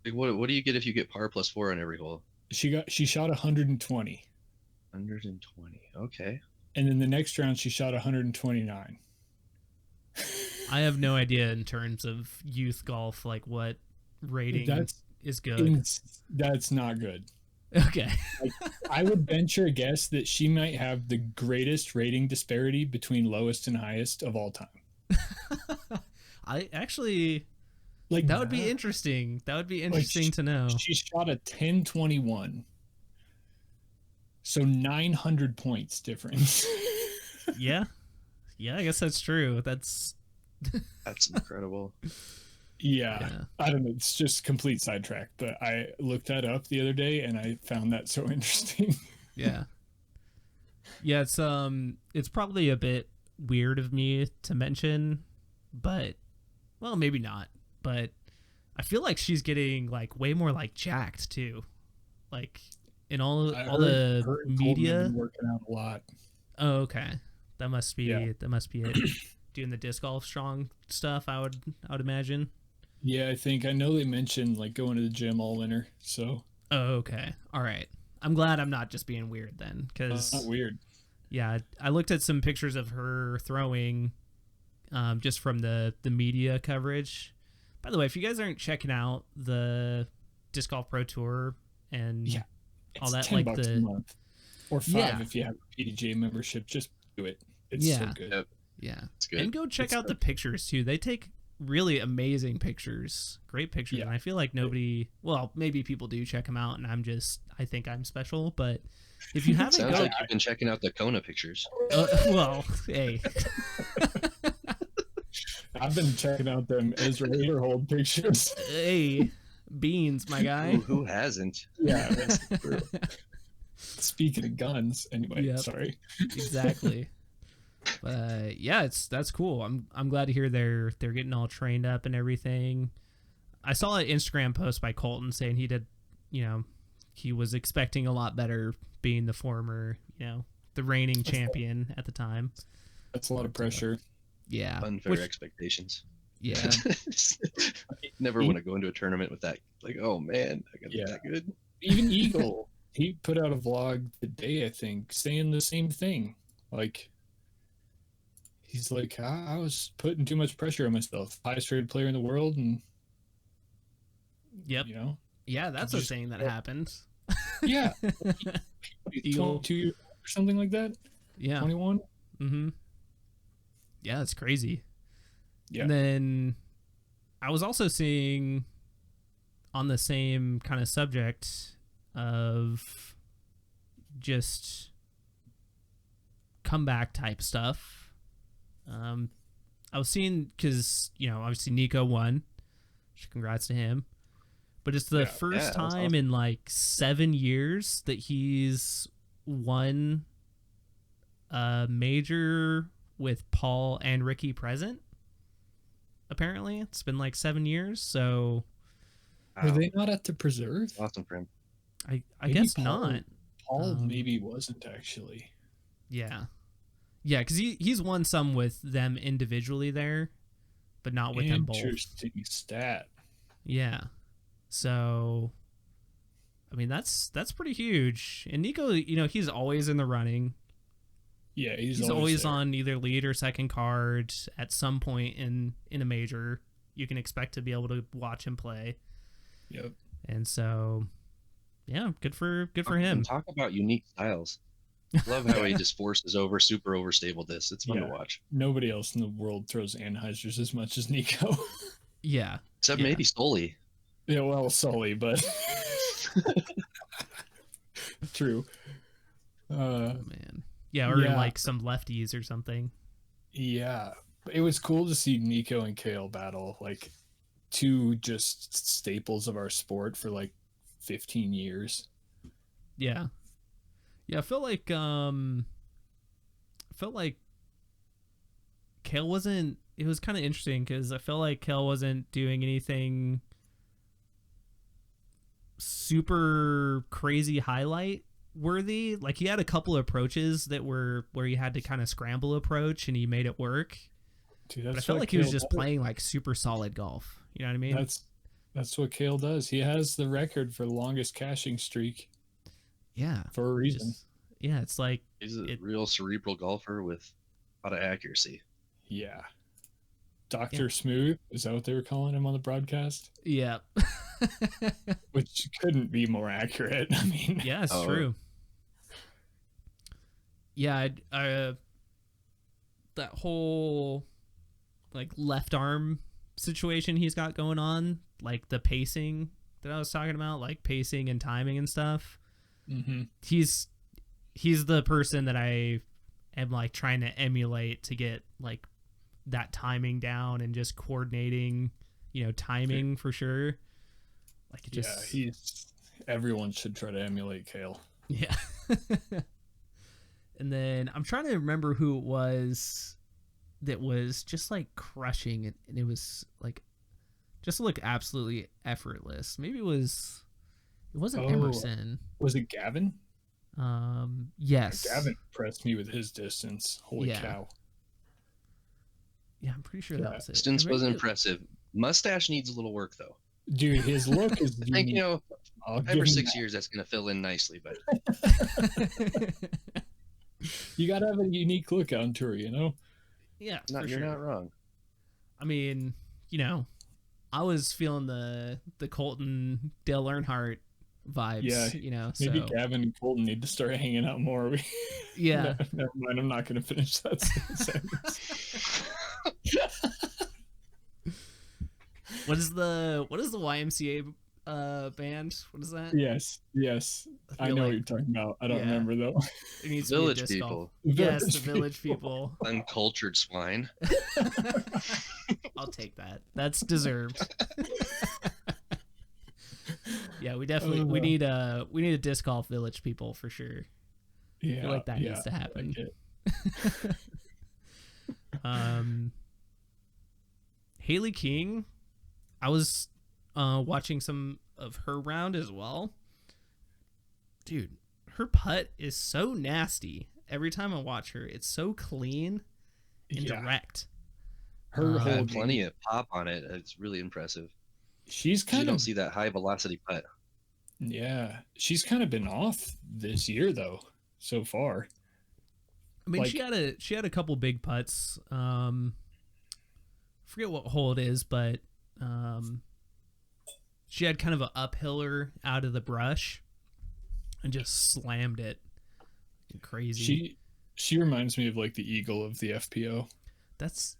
D: Like what do you get if you get par plus 4 on every hole?
C: She shot 120.
D: 120. Okay.
C: And then the next round she shot 129.
B: I have no idea in terms of youth golf, like what rating is good.
C: That's not good.
B: Okay.
C: I would venture a guess that she might have the greatest rating disparity between lowest and highest of all time.
B: I actually like that would be interesting. That would be interesting to know.
C: She shot a 1021. So 900 points difference.
B: Yeah, I guess that's true. That's
D: incredible.
C: Yeah, I don't know. It's just complete sidetrack, but I looked that up the other day and I found that so interesting.
B: Yeah, it's probably a bit weird of me to mention, but well, maybe not. But I feel like she's getting like way more like jacked too, like in all the media.
C: Working out a lot.
B: Oh, okay. That must be it. Doing the disc golf strong stuff, I would imagine.
C: Yeah, I know they mentioned like going to the gym all winter. So.
B: Oh, okay. All right. I'm glad I'm not just being weird then, because
C: not weird.
B: Yeah, I looked at some pictures of her throwing, just from the media coverage. By the way, if you guys aren't checking out the Disc Golf Pro Tour and all that,
C: $10
B: like
C: a month or $5 if you have a PDGA membership, just do it. It's so good.
D: Yep.
B: Yeah,
D: it's good.
B: And go check out the pictures too. They take really amazing pictures, great pictures, and I feel like maybe people do check them out, and I think I'm special, but If you haven't
D: Sounds
B: go,
D: like you've been checking out the Kona pictures.
B: well, hey,
C: I've been checking out them Ezra Hold pictures.
B: hey, beans, my guy.
D: Ooh, who hasn't?
C: Yeah, that's true. Speaking of guns, anyway,
B: Yep.
C: sorry.
B: Exactly. But yeah, that's cool. I'm glad to hear they're getting all trained up and everything. I saw an Instagram post by Colton saying he did, he was expecting a lot better being the former, the reigning champion at the time.
C: That's a lot of pressure.
B: Yeah.
D: Unfair expectations.
B: Yeah.
D: Never want to go into a tournament with that. Like, oh man, I got to be
C: Yeah.
D: that good.
C: Even Eagle, he put out a vlog today, I think, saying the same thing. Like, he's like, I was putting too much pressure on myself. Highest rated player in the world, and
B: Yep. Yeah, that's a
C: just-
B: thing that happened.
C: yeah,
B: Eagle.
C: 22 years or something like that.
B: Yeah.
C: 21.
B: Mm-hmm. Yeah, it's crazy.
C: Yeah.
B: And then I was also seeing on the same kind of subject of just comeback type stuff. I was seeing, because, obviously Nico won. Congrats to him. But it's the first
D: that's
B: time
D: awesome.
B: in like 7 years that he's won a major with Paul and Ricky present. Apparently, it's been like 7 years, so
C: Were
D: Wow.
C: they not at the preserve?
D: Awesome for him.
B: I
C: Maybe
B: guess
C: Paul-
B: not.
C: Paul maybe wasn't actually.
B: Yeah, because he's won some with them individually there, but not with them both.
C: Interesting stat.
B: Yeah, so I mean that's pretty huge. And Nico, he's always in the running.
C: Yeah,
B: He's always
C: there.
B: on either lead or second card at some point in a major. You can expect to be able to watch him play.
C: Yep.
B: And so, yeah, good for him.
D: And talk about unique styles. Love how he just forces over super overstable this. It's fun to
C: Yeah.
D: watch.
C: Nobody else in the world throws Anheuser's as much as Nico.
B: Yeah,
D: Except
B: Yeah.
D: maybe Stoli.
C: Yeah, well, Sully, but true.
B: man. Yeah, or
C: Yeah.
B: like some lefties or something.
C: Yeah, it was cool to see Nico and Kale battle, like two just staples of our sport for like 15 years.
B: Yeah. Yeah, I felt like Kale wasn't, it was kind of interesting because I felt like Kale wasn't doing anything super crazy highlight worthy. Like he had a couple of approaches that were where he had to kind of scramble approach and he made it work.
C: Dude,
B: But I
C: that's
B: felt
C: what
B: like he was
C: Kale
B: just
C: does.
B: playing like super solid golf. You know what I mean?
C: That's what Kale does. He has the record for the longest cashing streak
B: Yeah.
C: for a reason.
B: Yeah, it's like
D: He's a real cerebral golfer with a lot of accuracy.
C: Yeah. Dr. Smooth, is that what they were calling him on the broadcast?
B: yeah.
C: Which couldn't be more accurate. I mean,
B: Yeah, it's
D: Oh.
B: true. Yeah, that whole like left arm situation he's got going on, like the pacing that I was talking about, like pacing and timing and stuff.
C: mhm.
B: He's the person that I am like trying to emulate to get like that timing down and just coordinating, timing for sure. Like it just
C: everyone should try to emulate Kale.
B: Yeah. And then I'm trying to remember who it was that was just like crushing it, and it was like just look absolutely effortless. Maybe it wasn't Emerson.
C: Was it Gavin?
B: Yes.
C: Gavin impressed me with his distance. Holy
B: Yeah.
C: cow.
B: Yeah, I'm pretty sure that was it.
D: Distance was
B: Maybe
D: impressive. Mustache needs a little work though.
C: Dude, his look is
D: I think,
C: unique. I'll give
D: 5 or
C: him
D: 6
C: that.
D: years that's gonna fill in nicely, but
C: You gotta have a unique look on tour, you know?
B: Yeah,
D: you're
B: for sure.
D: not wrong.
B: I mean, I was feeling the Colton Dale Earnhardt vibes,
C: Yeah,
B: so
C: Maybe Gavin and Colton need to start hanging out more.
B: yeah.
C: No, never mind, I'm not gonna finish that sentence.
B: What is the YMCA band. What is that?
C: Yes. I
B: feel
C: know what
B: like-
C: you're talking about. I don't
B: yeah.
C: remember though.
B: It needs to
D: Village
B: be a disc golf.
D: people.
B: Yes, the
C: Village
B: village people.
D: Uncultured swine.
B: I'll take that. That's deserved. Yeah, we definitely we need a disc golf village people for sure.
C: Yeah.
B: I feel like that needs to
C: I
B: happen.
C: like it.
B: Hayley King, I was watching some of her round as well. Dude, her putt is so nasty. Every time I watch her, it's so clean and direct.
C: Her whole
D: Had plenty
C: game,
D: of pop on it. It's really impressive.
C: she's
D: You
C: kind
D: don't
C: of
D: see that high velocity putt.
C: she's kind of been off this year though so far.
B: I mean,
C: Like-
B: she had a couple big putts. Forget what hole it is, but she had kind of an uphiller out of the brush and just slammed it. Crazy.
C: She reminds me of like the eagle of the FPO.
B: That's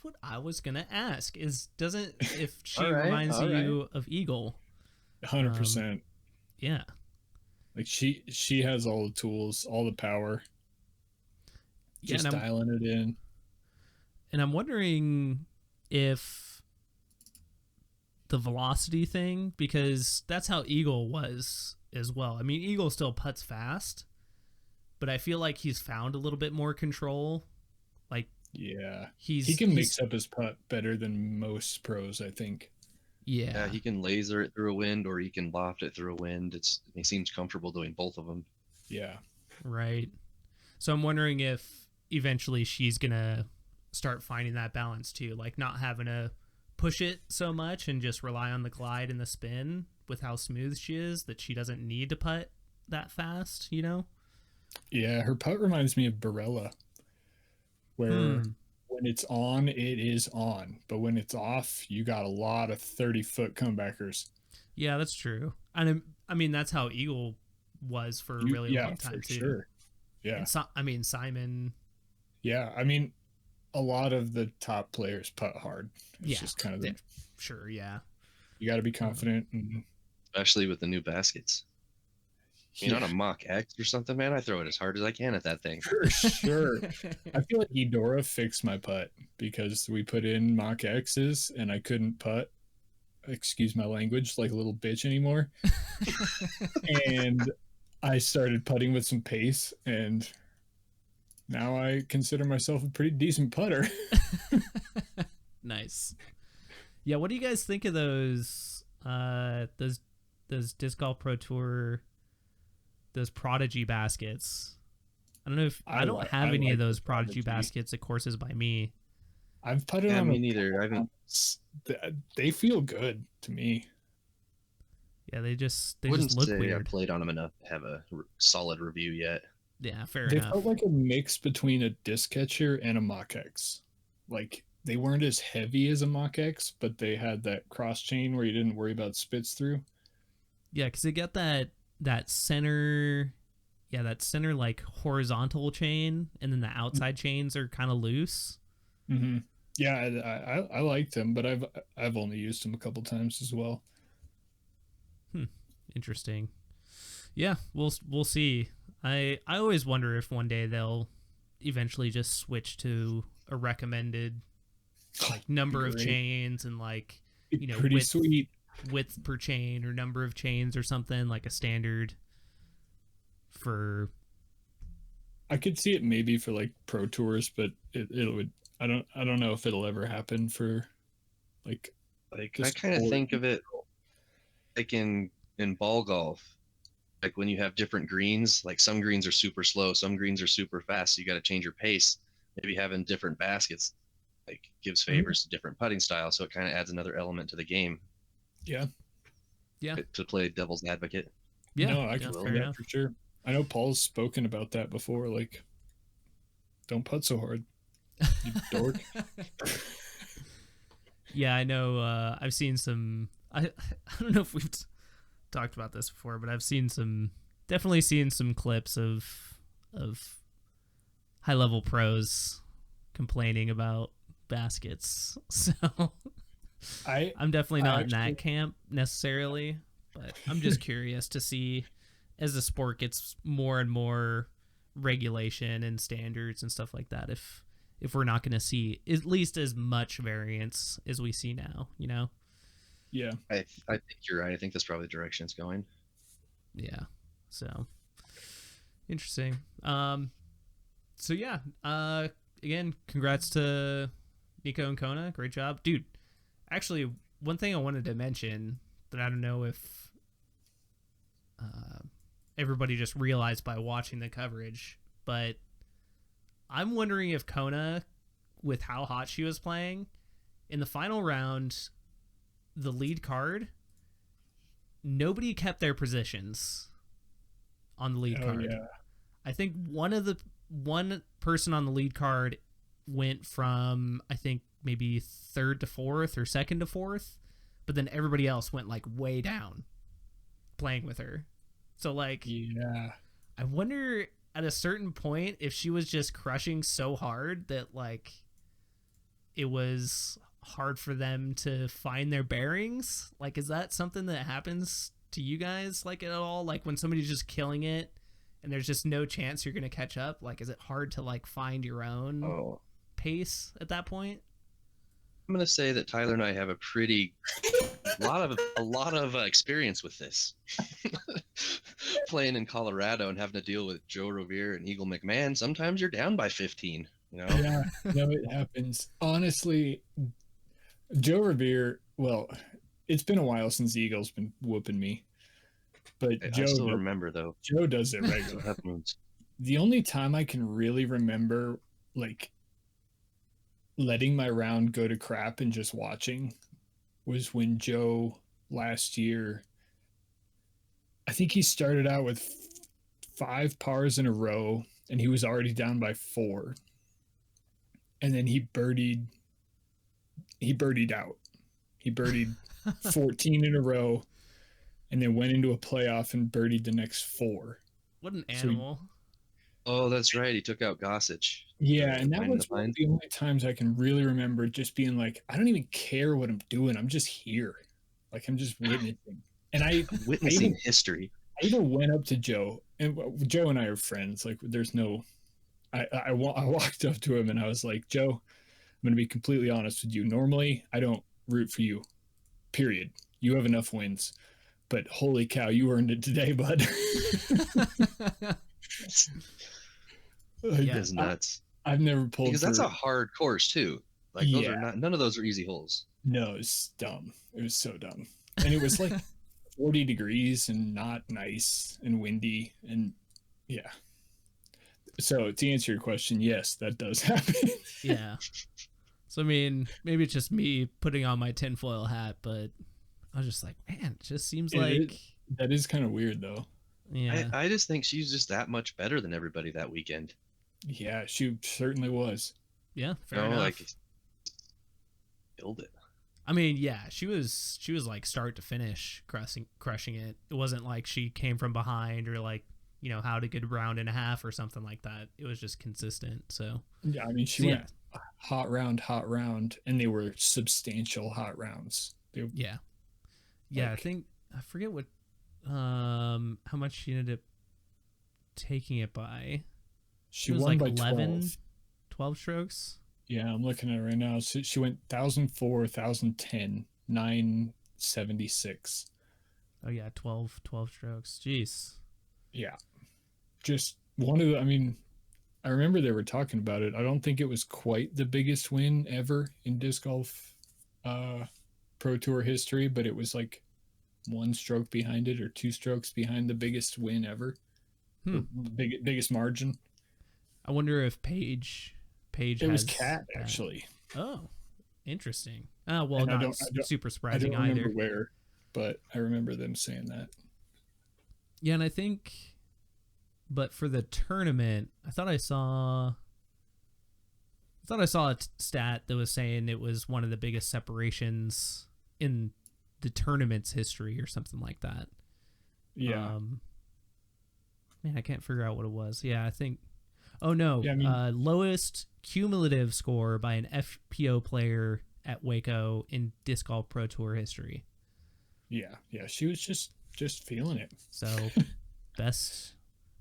B: what I was gonna ask. If she
D: All right,
B: reminds
D: all
B: you of Eagle?
C: 100%.
B: Yeah.
C: Like she has all the tools, all the power.
B: Yeah,
C: Just
B: and
C: dialing it in.
B: And I'm wondering if the velocity thing, because that's how Eagle was as well. I mean, Eagle still putts fast, but I feel like he's found a little bit more control. Like,
C: Yeah.
B: he
C: can mix up his putt better than most pros, I think.
B: Yeah.
D: He can laser it through a wind or he can loft it through a wind. He seems comfortable doing both of them.
C: Yeah.
B: Right. So I'm wondering if eventually she's going to start finding that balance too, like not having to push it so much and just rely on the glide and the spin with how smooth she is, that she doesn't need to putt that fast, you know?
C: Yeah, her putt reminds me of Barella, where when it's on, it is on, but when it's off, you got a lot of 30-foot comebackers.
B: Yeah, that's true. And I mean, that's how Eagle was for a really long time
C: for
B: too.
C: sure. Yeah.
B: And I mean, Simon.
C: Yeah, I mean, a lot of the top players putt hard. It's just kind of
B: Sure, yeah.
C: you got to be confident. And
D: Especially with the new baskets. I mean, on a Mach X or something, man, I throw it as hard as I can at that thing.
C: For sure. I feel like Eudora fixed my putt because we put in Mach X's and I couldn't putt, excuse my language, like a little bitch anymore. And I started putting with some pace, and now I consider myself a pretty decent putter.
B: Nice. Yeah, what do you guys think of those Disc Golf Pro Tour, those Prodigy baskets? I don't know if I don't have any of those Prodigy baskets at courses by me.
C: I've putted on
D: me neither. I haven't.
C: They feel good to me.
B: Yeah, they just
D: Wouldn't
B: look
D: say
B: weird.
D: I played on them enough to have a solid review yet.
B: Yeah, fair
C: They
B: enough.
C: felt like a mix between a disc catcher and a Mach X. Like they weren't as heavy as a Mach X, but they had that cross chain where you didn't worry about spits through.
B: Yeah, because they got that center, like horizontal chain, and then the outside chains are kind of loose.
C: Mm-hmm. Yeah, I liked them, but I've only used them a couple times as well.
B: Interesting. Yeah, we'll see. I always wonder if one day they'll eventually just switch to a recommended like number of chains and like, you know,
C: pretty sweet
B: width per chain or number of chains or something, like a standard for.
C: I could see it maybe for like pro tours, but it would. I don't know if it'll ever happen for like
D: I kind of think of it like in ball golf, like when you have different greens, like some greens are super slow, some greens are super fast, so you got to change your pace. Maybe having different baskets like gives favors to different putting styles, so it kind of adds another element to the game.
B: Yeah.
D: To play devil's advocate.
B: Yeah.
C: No, I can feel that for sure. I know Paul's spoken about that before. Like, don't putt so hard, you dork.
B: Yeah, I know. I've seen some. I don't know if we've talked about this before, but I've definitely seen some clips of high level pros complaining about baskets. So I'm definitely not in
C: actually-
B: that camp necessarily, but I'm just curious to see as the sport gets more and more regulation and standards and stuff like that, if we're not going to see at least as much variance as we see now, you know?
C: Yeah.
D: I think you're right. I think that's probably the direction it's going.
B: Yeah. So interesting. So yeah, again, congrats to Nico and Kona. Great job. Dude, actually, one thing I wanted to mention that I don't know if everybody just realized by watching the coverage, but I'm wondering if Kona, with how hot she was playing, in the final round, the lead card, nobody kept their positions on the lead card.
C: Yeah.
B: I think one person on the lead card went from, I think, maybe third to fourth or second to fourth, but then everybody else went like way down playing with her. So like,
C: Yeah.
B: I wonder at a certain point if she was just crushing so hard that like it was hard for them to find their bearings. Like, is that something that happens to you guys like at all? Like when somebody's just killing it and there's just no chance you're going to catch up? Like, is it hard to like find your own pace at that point?
D: I'm gonna say that Tyler and I have a lot of experience with this. Playing in Colorado and having to deal with Joe Revere and Eagle McMahon. Sometimes you're down by 15. You know.
C: Yeah. No, it happens. Honestly, Joe Revere. Well, it's been a while since the Eagle's been whooping me, but
D: I still remember though.
C: Joe does it
D: What
C: regularly.
D: happens?
C: The only time I can really remember like letting my round go to crap and just watching was when Joe last year, I think he started out with 5 pars in a row and he was already down by 4. And then he birdied out. He birdied 14 in a row and then went into a playoff and birdied the next 4.
B: What an animal.
D: Oh, that's right. He took out Gossage.
C: Yeah, and that
D: Behind
C: was
D: the
C: one of
D: pine.
C: the only times I can really remember just being like, I don't even care what I'm doing. I'm just here. Like, I'm just witnessing. And I
D: Witnessing history.
C: even went up to Joe, and Joe and I are friends. Like, there's no, I walked up to him and I was like, Joe, I'm going to be completely honest with you. Normally, I don't root for you, period. You have enough wins. But holy cow, you earned it today, bud.
B: Yeah.
D: It's nuts.
C: I've never pulled
D: Because that's
C: for-
D: a hard course too. Like those are not. None of those are easy holes.
C: No, it's dumb. It was so dumb. And it was like 40 degrees and not nice and windy. And yeah. So to answer your question, yes, that does happen.
B: Yeah. So, I mean, maybe it's just me putting on my tinfoil hat, but I was just like, man, it just seems like.
C: That is kind of weird, though.
B: Yeah.
D: I just think she's just that much better than everybody that weekend.
C: Yeah, she certainly was.
B: Yeah, fair enough.
D: Like killed it.
B: I mean, yeah, she was like start to finish crushing it. It wasn't like she came from behind or like, you know, had a good round and a half or something like that. It was just consistent. So
C: Yeah, I mean, she went hot round, and they were substantial hot rounds.
B: Yeah. Yeah,
C: Like-
B: I forget what how much she ended up taking it by.
C: She
B: It was
C: won
B: like
C: by
B: 11,
C: 12.
B: 12 strokes.
C: Yeah, I'm looking at it right now. So she went 1,004, 1,010, 976.
B: Oh yeah, 12 strokes. Jeez.
C: Yeah. Just one of the, I mean, I remember they were talking about it. I don't think it was quite the biggest win ever in disc golf Pro Tour history, but it was like 1 stroke behind it or 2 strokes behind the biggest win ever. Biggest margin.
B: I wonder if Paige
C: It was Cat, actually.
B: Oh, interesting. Oh, well,
C: And I
B: not
C: don't-
B: super
C: I
B: surprising
C: don't remember
B: either.
C: where, but I remember them saying that.
B: Yeah, and I think, but for the tournament, I thought I saw a stat that was saying it was one of the biggest separations in the tournament's history or something like that.
C: Yeah.
B: Man, I can't figure out what it was. Yeah, I think. Oh no,
C: Yeah, I mean-
B: lowest cumulative score by an FPO player at Waco in disc golf pro tour history.
C: Yeah, she was just feeling it.
B: So best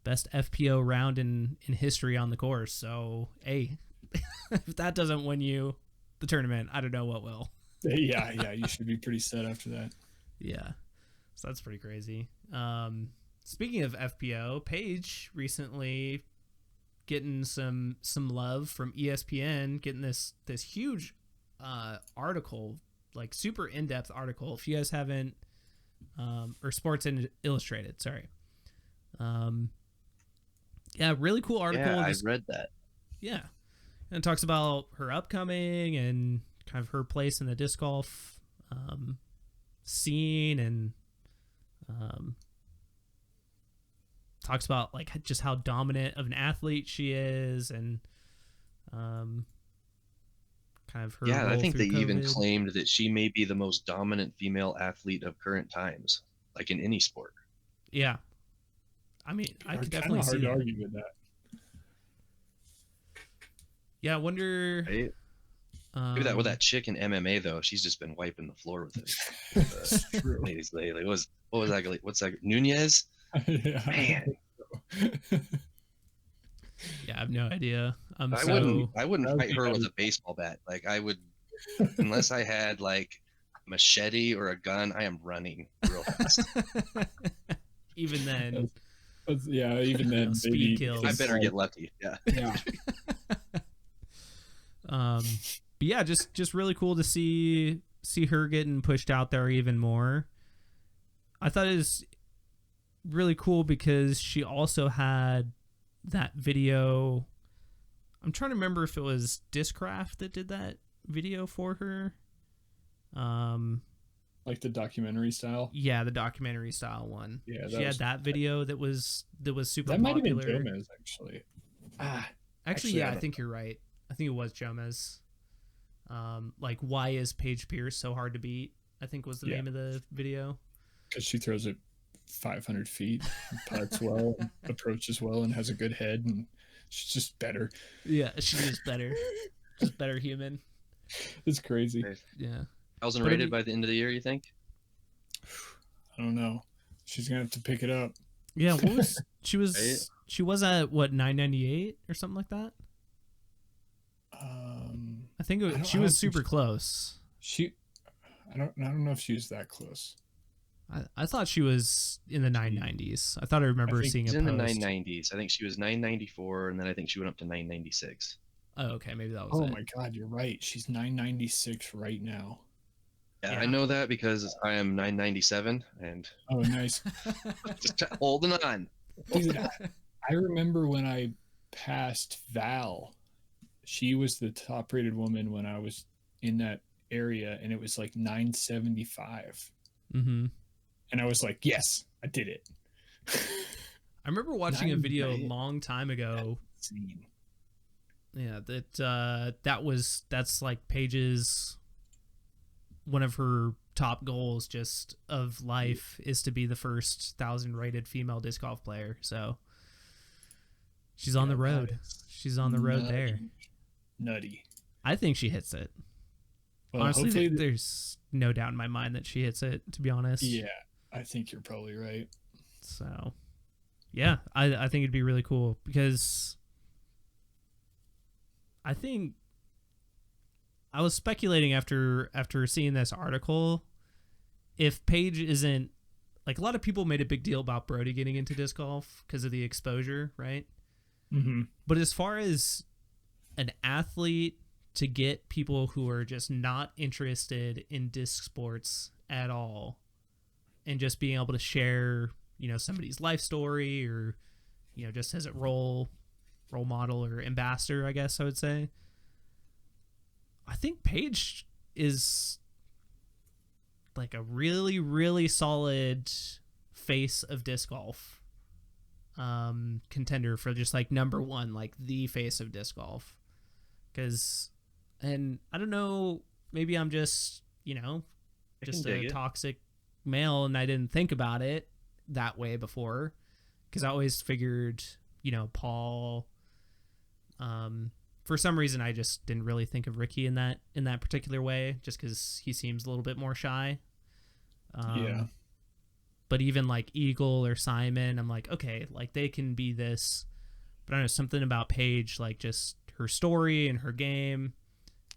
B: FPO round in history on the course. So hey, if that doesn't win you the tournament, I don't know what will.
C: Yeah, you should be pretty set after that.
B: Yeah, so that's pretty crazy. Speaking of FPO, Paige recently getting some love from ESPN, getting this huge article, like super in-depth article. If you guys haven't, or Sports Illustrated, sorry. Yeah, really cool article.
D: Yeah, I read that.
B: Yeah, and it talks about her upcoming and kind of her place in the disc golf scene, and talks about like just how dominant of an athlete she is, and kind of her
D: Yeah, I
B: role
D: think
B: through
D: they even
B: COVID.
D: claimed that she may be the most dominant female athlete of current times, like in any sport.
B: Yeah, I mean, I could
C: Kinda
B: definitely see
C: hard to
B: that.
C: argue with that.
B: Yeah, I wonder.
D: Right? Maybe that with that chick in MMA though, she's just been wiping the floor with it.
C: That's true.
D: Ladies lately. What was that? What's that? Nunez?
C: Yeah.
D: Man,
B: Yeah, I have no idea.
D: I
B: So
D: wouldn't
C: That would
D: fight
C: be
D: her with
C: heavy.
D: a baseball bat. Like I would, unless I had like a machete or a gun. I am running real fast.
B: even then,
C: Yeah, even
B: You know,
C: then,
B: speed
C: maybe
B: kills.
D: I better get lucky. Yeah.
C: Yeah,
B: but yeah, just really cool to see her getting pushed out there even more. I thought it was really cool because she also had that video. I'm trying to remember if it was Discraft that did that video for her.
C: like the documentary style.
B: Yeah, the documentary style one.
C: Yeah,
B: She had that video that was super
C: That might have
B: popular.
C: been Gomez, actually.
B: Actually,
C: Actually,
B: yeah,
C: I
B: I
C: don't
B: think you're right. I think it was Jomez. Like, why is Paige Pierce so hard to beat? I think was the
C: Yeah.
B: name of the video.
C: Because she throws it 500 feet, putts well, and approaches well, and has a good head, and she's just better.
B: Yeah, she's just better. Just better human.
C: It's crazy.
B: Yeah.
D: 1,000
B: But I
D: rated
B: mean-
D: by the end of the year, you think?
C: I don't know. She's gonna have to pick it up.
B: Yeah, what was she was
D: Right?
B: she was at what 998 or something like that? I think
C: I don't-
B: she
C: I
B: was
C: don't think
B: super close.
C: I don't know if she was that close.
B: I thought she was in the 990s. I thought I remember
C: think
B: seeing
D: She's
B: a
D: in the
B: post.
D: 990s. I think she was 994, and then I think she went up to 996.
B: Oh, okay, maybe that was
C: Oh
B: it.
C: my God, you're right. She's 996 right now.
D: Yeah,
B: Yeah.
D: I know that because I am 997 and
C: Oh, nice.
D: just holding on.
C: Dude, I remember when I passed Val. She was the top rated woman when I was in that area, and it was like 975.
B: Mm-hmm.
C: And I was like, yes, I did it.
B: I remember watching a video a long time ago.
C: Insane.
B: Yeah, that's like Paige's one of her top goals just of life is to be the first 1,000 rated female disc golf player. So she's on the
C: Yeah, that
B: road.
C: is
B: She's on the road there.
C: Nutty.
B: I think she hits it.
C: Well,
B: Honestly,
C: hopefully,
B: there's no doubt in my mind that she hits it, to be honest.
C: yeah, I think you're probably right.
B: So, yeah, I think it'd be really cool because I think I was speculating after seeing this article if Paige isn't like a lot of people made a big deal about Brody getting into disc golf because of the exposure, right?
C: Mm-hmm.
B: But as far as an athlete to get people who are just not interested in disc sports at all and just being able to share, somebody's life story or, just as a role model or ambassador, I guess I would say. I think Paige is like a really, really solid face of disc golf contender for just like number one, like the face of disc golf. And I don't know, maybe I'm just, just a toxic male and I didn't think about it that way before. Because I always figured, Paul, For some reason, I just didn't really think of Ricky in that particular way, just because he seems a little bit more shy.
C: Yeah.
B: But even like Eagle or Simon, I'm like, okay, like they can be this. But I don't know, something about Paige, like just her story and her game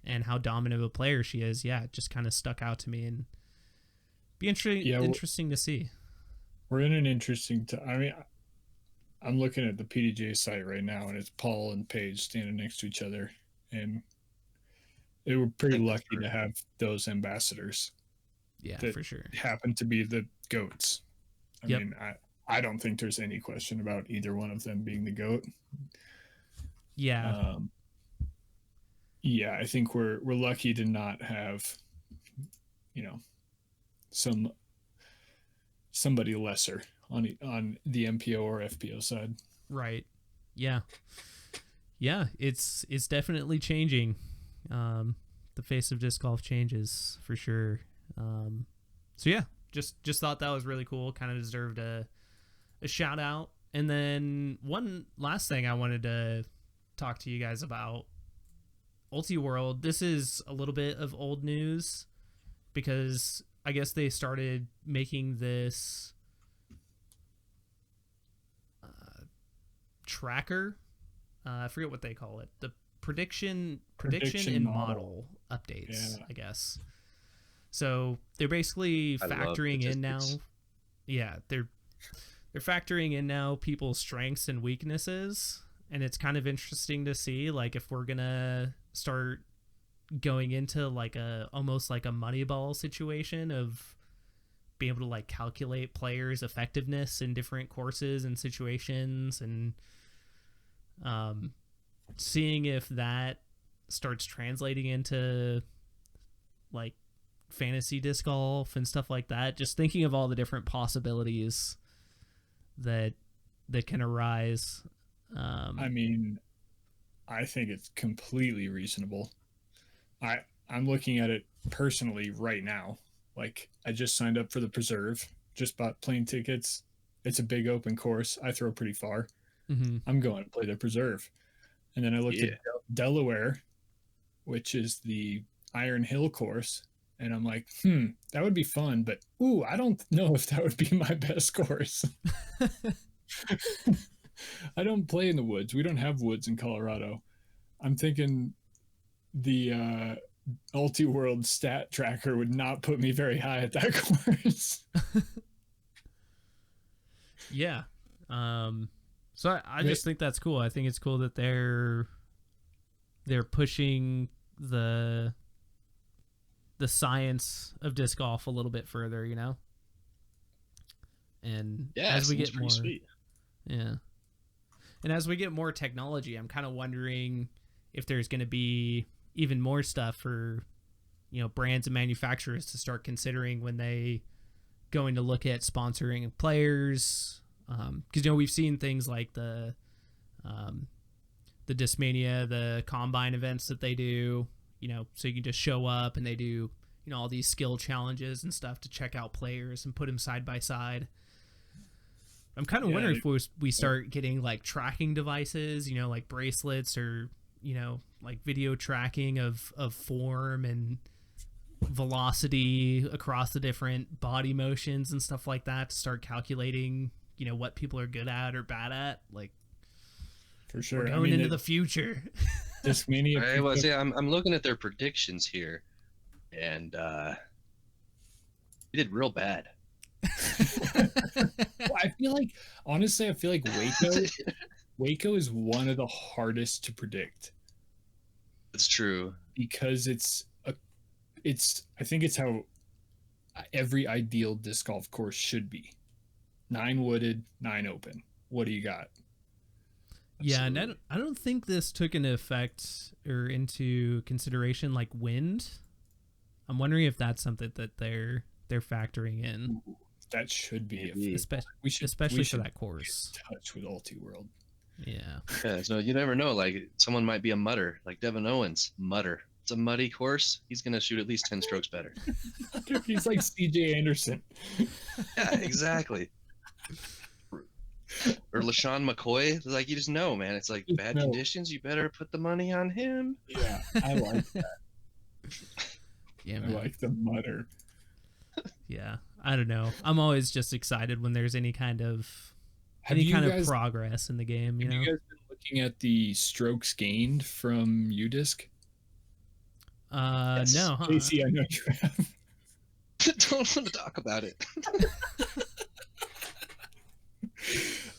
B: and how dominant of a player she is. Yeah, it just kind of stuck out to me and be interesting to see.
C: We're in an interesting time. I mean, I'm looking at the PDJ site right now, and it's Paul and Paige standing next to each other, and they were pretty lucky to have those ambassadors.
B: Yeah, for sure.
C: Happen to be the GOATs. I mean, I don't think there's any question about either one of them being the GOAT.
B: Yeah.
C: Yeah, I think we're lucky to not have, somebody lesser on the MPO or FPO side.
B: Right. Yeah. Yeah, it's definitely changing. The face of disc golf changes for sure. So yeah, just thought that was really cool. Kind of deserved a shout out. And then one last thing I wanted to talk to you guys about. Ultiworld. This is a little bit of old news because I guess they started making this tracker. I forget what they call it. The prediction and model updates, I guess. So they're basically factoring in now. Yeah, they're factoring in now people's strengths and weaknesses, and it's kind of interesting to see like if we're gonna start going into like almost like a Moneyball situation of being able to like calculate players' effectiveness in different courses and situations, and seeing if that starts translating into like fantasy disc golf and stuff like that. Just thinking of all the different possibilities that can arise.
C: I mean, I think it's completely reasonable. I'm looking at it personally right now. Like, I just signed up for the Preserve, just bought plane tickets. It's a big open course. I throw pretty far.
B: Mm-hmm.
C: I'm going to play the Preserve. And then I looked at Delaware, which is the Iron Hill course. And I'm like, that would be fun. But, I don't know if that would be my best course. I don't play in the woods. We don't have woods in Colorado. I'm thinking the Ultiworld stat tracker would not put me very high at that course.
B: Yeah. So I just think that's cool. I think it's cool that they're pushing the science of disc golf a little bit further, you know? And as we get more sweet. Yeah. And as we get more technology, I'm kind of wondering if there's going to be even more stuff for, brands and manufacturers to start considering when they going to look at sponsoring players. Because, we've seen things like the Discmania, the combine events that they do, so you can just show up and they do, all these skill challenges and stuff to check out players and put them side by side. I'm kind of wondering if we start getting like tracking devices, like bracelets or, like video tracking of form and velocity across the different body motions and stuff like that to start calculating, what people are good at or bad at. Like,
C: for sure.
B: We're going into the future.
C: Discmania.
D: I'm looking at their predictions here, and he did real bad.
C: I feel like Waco is one of the hardest to predict.
D: It's true
C: because I think it's how every ideal disc golf course should be. 9 wooded, 9 open. What do you got?
B: Yeah, and I don't think this took into effect or into consideration like wind. I'm wondering if that's something that they're factoring in.
C: Ooh, that should be,
B: especially for that course.
C: Touch with Ultiworld.
B: Yeah.
D: So you never know. Like, someone might be a mutter, like Devin Owens. Mutter. It's a muddy course. He's gonna shoot at least 10 strokes better.
C: He's like CJ Anderson.
D: Yeah, exactly. Or LaShawn McCoy. Like, you just know, man. It's like bad
C: know.
D: conditions. You better put the money on him.
C: Yeah, I like that.
B: Yeah,
C: I
B: man.
C: like the mutter.
B: Yeah, I don't know. I'm always just excited when there's any kind of
C: Have you guys,
B: progress in the game. You
C: have
B: know,
C: you guys been looking at the strokes gained from UDisc?
D: Yes.
B: no, huh?
C: Casey, I know you have.
D: Don't want to talk about it.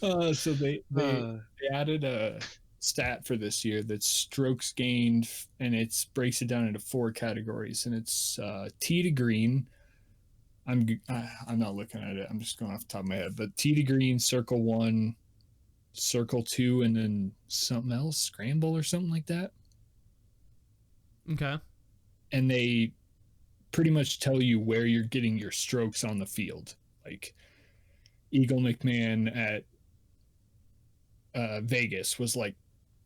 C: So they added a stat for this year that's strokes gained, and it breaks it down into 4 categories, and it's tee to green. I'm not looking at it. I'm just going off the top of my head. But tee to green, circle 1, circle 2, and then something else, scramble or something like that.
B: Okay.
C: And they pretty much tell you where you're getting your strokes on the field. Like Eagle McMahon at Vegas was like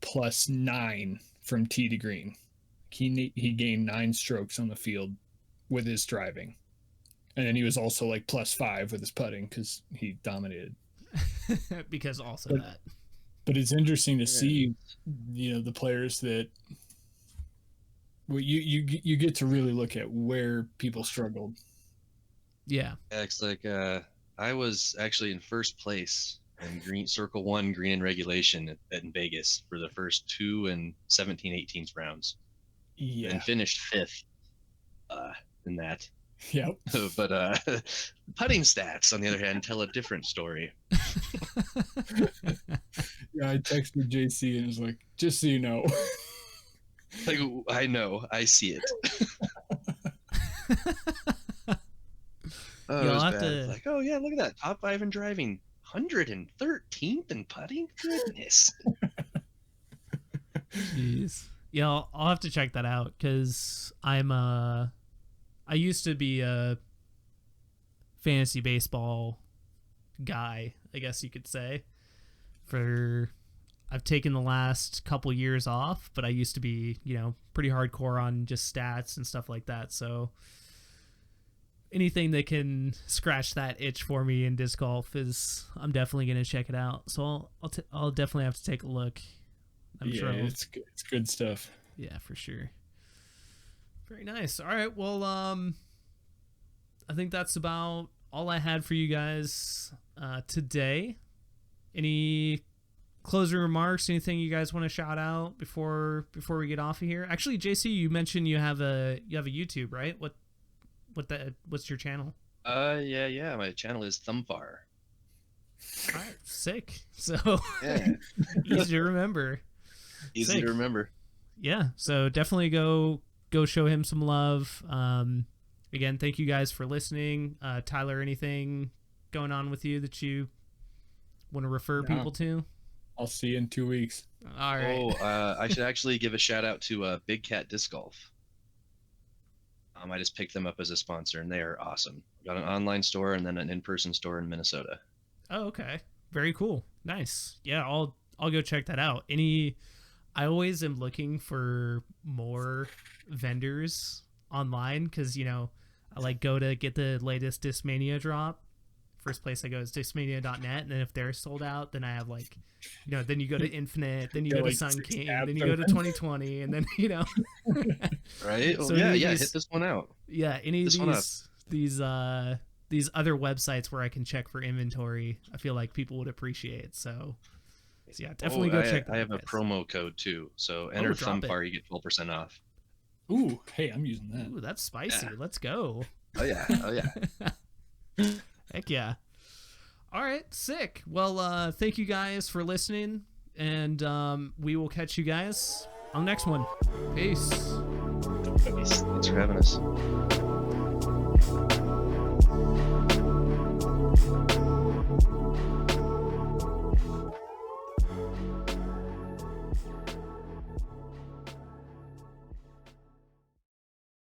C: +9 from tee to green. He gained 9 strokes on the field with his driving. And then he was also like +5 with his putting because he dominated.
B: Because also that.
C: But it's interesting to see, the players that you get to really look at where people struggled.
B: Yeah.
D: It's like I was actually in first place in circle 1 green in regulation in Vegas for the first 2 and 17-18 rounds.
C: Yeah.
D: And finished 5th in that.
C: Yep.
D: But putting stats, on the other hand, tell a different story.
C: Yeah, I texted JC and was like, just so you know.
D: Like, I know, I see it. Oh, it was bad. It's like, oh yeah, look at that, top 5 in driving, 113th in putting. Goodness.
B: Jeez. Yeah, I'll have to check that out because I used to be a fantasy baseball guy, I guess you could say. I've taken the last couple years off, but I used to be, pretty hardcore on just stats and stuff like that. So anything that can scratch that itch for me in disc golf I'm definitely going to check it out. So I'll definitely have to take a look. I'm sure
C: it's good stuff.
B: Yeah, for sure. Very nice. All right. Well, I think that's about all I had for you guys today. Any closing remarks? Anything you guys want to shout out before we get off of here? Actually, JC, you mentioned you have a YouTube, right? What's your channel?
D: Yeah. My channel is Thumbfar.
B: All right, sick. So
D: Yeah.
B: easy to remember.
D: Easy
B: Sick.
D: to remember.
B: Yeah. So definitely go show him some love. Again, thank you guys for listening. Tyler, anything going on with you that you want to refer people to?
C: I'll see you in 2 weeks.
B: All right.
D: Oh, I should actually give a shout out to Big Cat Disc Golf. I just picked them up as a sponsor, and they are awesome. Got an online store and then an in-person store in Minnesota.
B: Oh, okay. Very cool. Nice. Yeah, I'll go check that out. I always am looking for more vendors online because, I like go to get the latest Discmania drop. First place I go is discmania.net, and then if they're sold out, then I have then you go to Infinite, then you go to Sun King, then you go to 2020, and then
D: Right? Well,
B: So
D: yeah,
B: these-
D: hit this one out.
B: Yeah, any of
D: This one
B: these other websites where I can check for inventory, I feel like people would appreciate. So yeah, definitely go check that out.
D: I have a
B: guys.
D: promo code too. So enter
B: drop
D: Thumbfar, you get 12% off.
C: Ooh, hey, I'm using that.
B: Ooh, that's spicy.
D: Yeah.
B: Let's go.
D: Oh yeah.
B: Heck yeah. All right, sick. Well, thank you guys for listening, and we will catch you guys on the next one. Peace.
D: Thanks for having us.